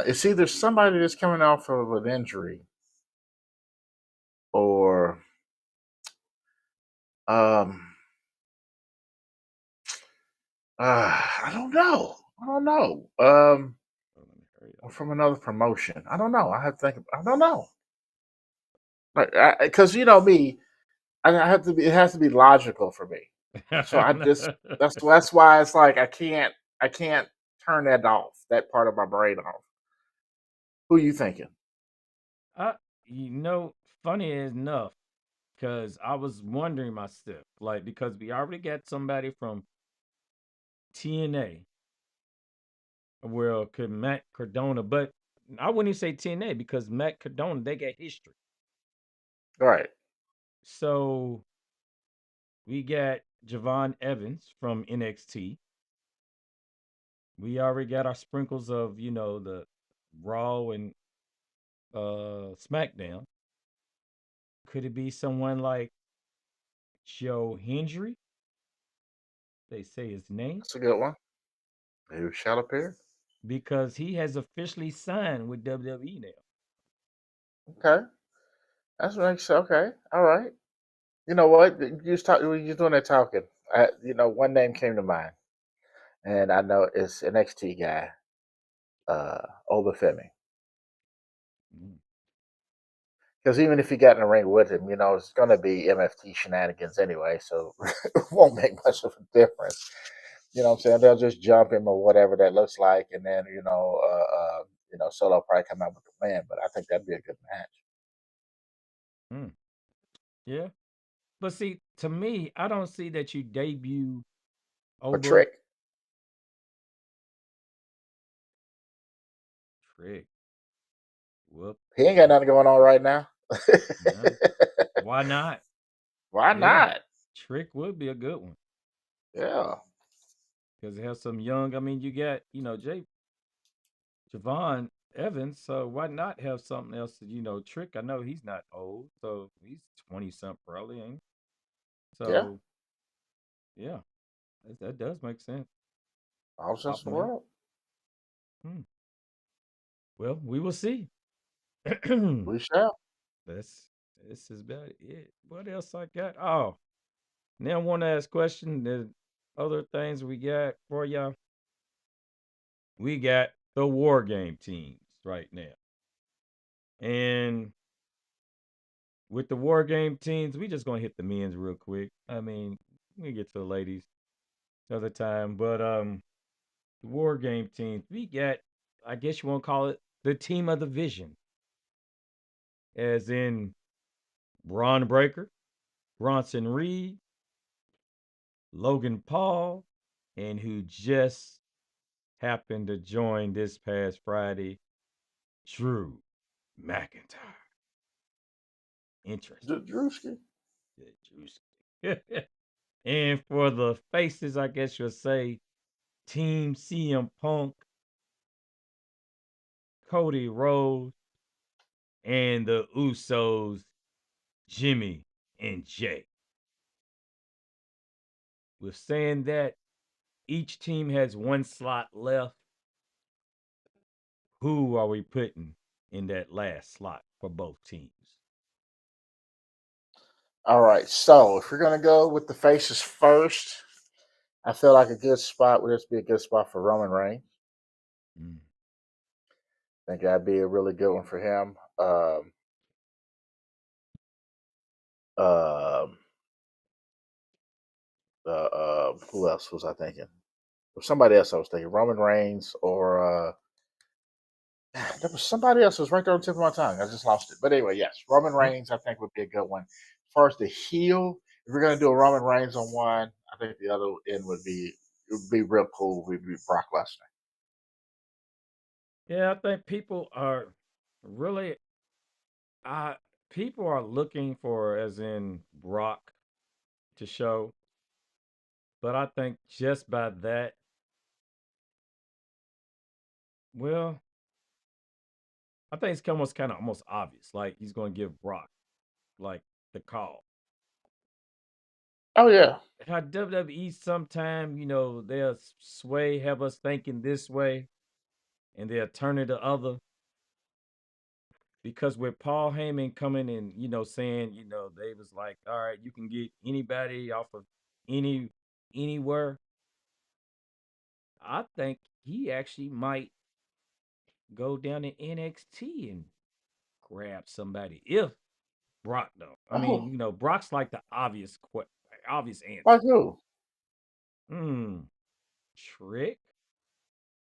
It's either somebody that's coming off of an injury or um I don't know. I don't know. Oh, let me hurry Or from another promotion. I don't know. I have to think. I don't know. Like, because you know me, I have to be. It has to be logical for me. So I just up. that's why it's like I can't turn that off. That part of my brain off. Who you thinking? I, you know, funny enough, because I was wondering myself, like, because we already got somebody from TNA, well, could Matt Cardona, but I wouldn't even say TNA because Matt Cardona, they got history. Right. So we got Javon Evans from NXT. We already got our sprinkles of, the Raw and SmackDown. Could it be someone like Joe Hendry? They say his name That's a good one. Maybe shall appear. because he has officially signed with WWE now. Okay. That's makes okay. All right. You know what? You just talk. When you're doing that talking, one name came to mind, and I know it's an NXT guy, Obafemi. Mm. Because even if he got in the ring with him, it's going to be MFT shenanigans anyway, so it won't make much of a difference. You know what I'm saying? They'll just jump him or whatever that looks like, and then Solo probably come out with the win. But I think that'd be a good match. Mm. Yeah. But see, to me, I don't see that you debut Or Oba Trick, Trick. Whoop. he ain't got Whoop. nothing going on right now. No. Why not? Why Yeah. not? Trick would be a good one Yeah, because it has some young. I mean, you got, Javon Evans. So why not have something else that, Trick? I know he's not old. So he's 20 something probably. Ain't he? yeah, So yeah, that does make sense. all sense Pop in the him in. world. Hmm. Well, we will see. We shall. That's this is about it. What else I got? Oh, now one last question. The other things we got for y'all. We got the war game teams right now. And with the war game teams, we just gonna hit the men's real quick. I mean, we get to the ladies another time, but the war game teams, we got, I guess you want to call it the team of the vision, as in Braun Breaker, Bronson Reed, Logan Paul, and who just happened to join this past Friday, Drew McIntyre. Interesting. Drewski. Yeah, Drew. And for the faces, I guess you'll say Team CM Punk, Cody Rhodes, and the Usos, Jimmy and Jay. With saying that, each team has one slot left. Who are we putting in that last slot for both teams? All right. So if we're gonna go with the faces first, I feel like a good spot would just be a good spot for Roman Reigns. Mm. I think that'd be a really good one for him. Um, who else was I thinking? Somebody else I was thinking. Roman Reigns or there was somebody else who was right there on the tip of my tongue. I just lost it. But anyway, yes, Roman Mm. Reigns I think would be a good one. As far as the heel, if we're gonna do a Roman Reigns on one, I think the other end would be real cool. Would be Brock Lesnar. Yeah, I think people are really, uh, people are looking for, as in Brock, to show. But I think just by that, well, I think it's almost kind of almost obvious. Like he's going to give Brock like the call. Oh yeah. How WWE sometime, they'll sway, have us thinking this way, and they'll turn it the other. Because with Paul Heyman coming and saying, they was like, all right, you can get anybody off of any anywhere. I think he actually might go down to NXT and grab somebody if Brock though. I mean, Oh, Brock's like the obvious like answer. who? Hmm. Trick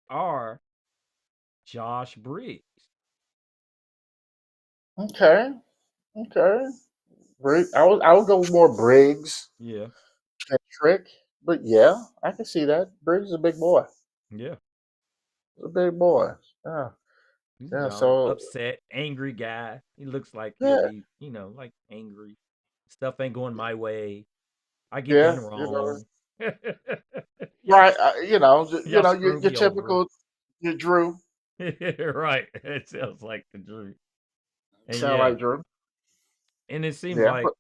or Josh Briggs. Okay. Okay. Briggs. I would go more Briggs Yeah. than Trick. But yeah, I can see that. Briggs is a big boy. Yeah. He's a big boy. Yeah. He's Yeah. all So upset, angry guy. He looks like he'll yeah. be, like angry. Stuff ain't going my way. I get done Yeah. You know. wrong. y'all, Right. y'all screw Your me over. typical your Drew. Right. It sounds like the Drew. And Sound yeah, like Drew. and it seems Yeah. like, But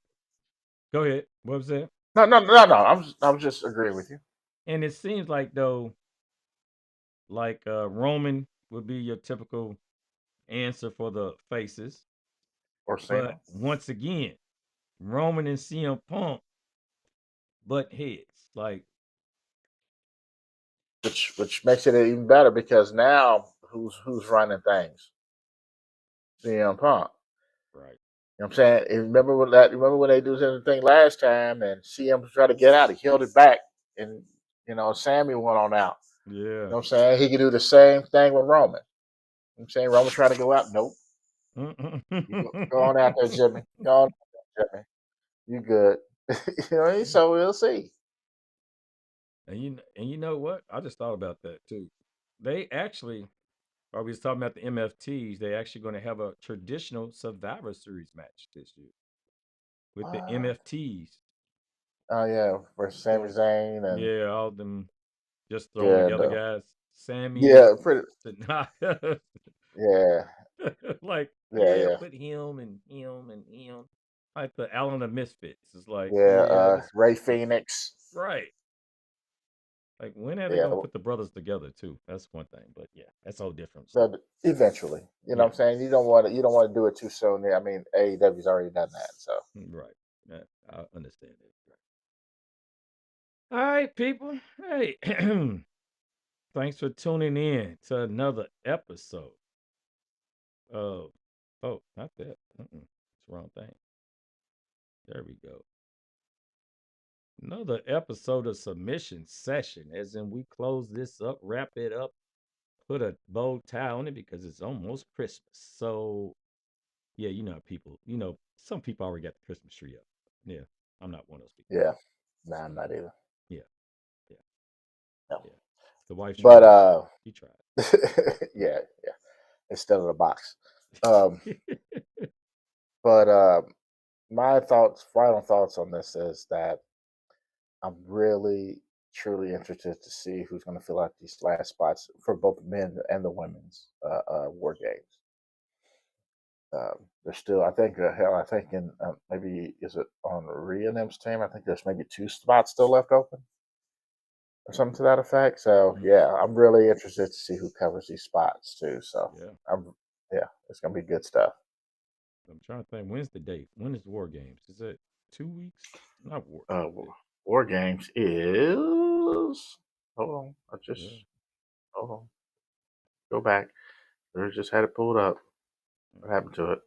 go ahead. What was that? no. I was just agreeing with you. And it seems like though, like Roman would be your typical answer for the faces. Or But Cena. once again, Roman and CM Punk butt heads. Like, Which makes it even better because now who's running things? CM Punk. right. You know what I'm saying? And remember when they do anything last time and CM tried to get out, he held it back and Sammy went on out. Yeah. You know what I'm saying? He could do the same thing with Roman. You know what I'm saying Roman trying to go out. Nope. Go on out there, Jimmy. Go on out there, Jimmy. You good. You know what I mean? Yeah. So we'll see. And you know what? I just thought about that too. They actually, while we was talking about the MFTs, they actually going to have a traditional Survivor Series match this year with the What? MFTs. Oh yeah, for Sami So Zayn and yeah, all them just throwing yeah, together guys. Sammy, yeah, pretty, yeah, like yeah, yeah. put him and him. Like the Allen of Misfits. It's like Yeah, yeah, let's Ray Phoenix. right. Like when are they Yeah, gonna put the brothers together too? That's one thing, but yeah, that's a whole different story. but eventually, you know what Yeah, I'm saying. You don't want to do it too soon. I mean, AEW's already done that, so right. I understand it. All right, people. Hey, thanks for tuning in to another episode of. Oh, not that. It's the wrong thing. There we go. Another episode of submission session, as in we close this up, wrap it up, put a bow tie on it because it's almost Christmas. So yeah, you know how people, some people already got the Christmas tree up. Yeah, I'm not one of those people. Yeah, nah, I'm not either. Yeah, yeah, No, yeah. The wife but tried. She tried. yeah, yeah, it's still in a box. Um, but my final thoughts on this is that I'm really, truly interested to see who's going to fill out these last spots for both men and the women's war games. There's still, I think, hell, I think in maybe is it on Rhea and them's team? I think there's maybe 2 spots still left open or something to that effect. So Mm, yeah, I'm really interested to see who covers these spots too. So yeah, I'm, yeah, it's gonna be good stuff. I'm trying to think. When's the date? When is War Games? Is it 2 weeks? Not War. Uh, War Games is. Hold on, I just Yeah. hold on. Go back. I just had it pulled up. What Okay. happened to it?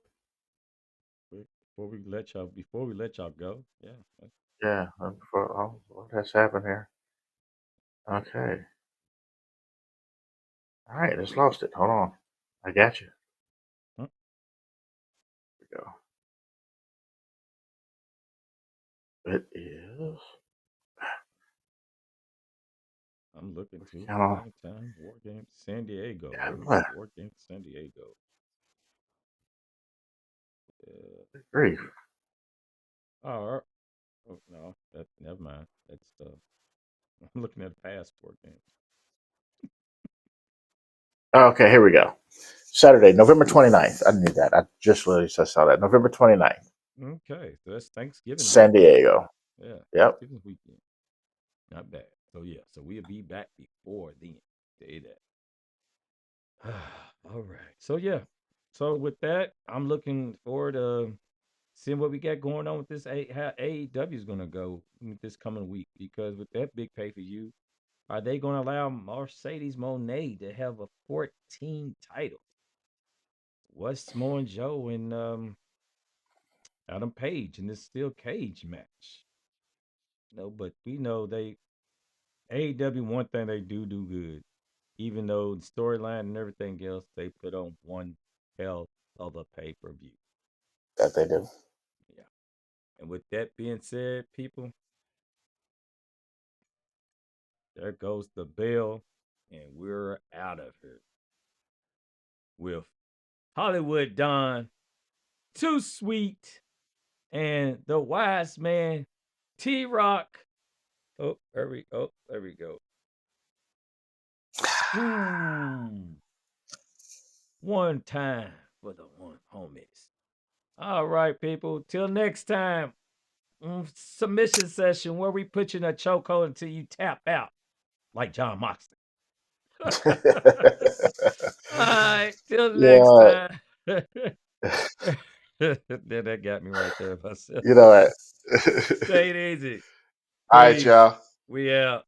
Before we let y'all go. Yeah. Yeah, what has happened here? Okay. All right, just lost it. Hold on. I got you. Huh, Here we go. It is. I'm looking to Count on. prime time War Games San Diego. Yeah, There we go. War Games San Diego. Uh, grief. oh, oh, no, never mind. That's I'm looking at passport games. Okay, here we go. Saturday, November 29th. I knew that. I just really just saw that. November 29th, Okay, so that's Thanksgiving San weekend. Diego. Yeah, Yep. Thanksgiving weekend. Not bad. So yeah, so we'll be back before then. Say that. All right. So yeah. So with that, I'm looking forward to seeing what we got going on with this how AEW is gonna go this coming week because with that big pay per view, are they gonna allow Mercedes Monet to have a 14 title? What's Samoa Joe and Adam Page in this steel cage match? No, but we know they AEW one thing they do good. Even though the storyline and everything else, they put on one hell of a pay per view. That they do. Yeah. And with that being said, people, there goes the bell, and we're out of here with Hollywood Don, Too Sweet, and the wise man, T Rock. There we go. Ooh, one time for the one homies. All right, people. Till next time. Submission session where we put you in a chokehold until you tap out, like John Moxley. All right, till next Yeah. time. That got me right there myself. You know what? Take it easy. All right, Peace. y'all. We out.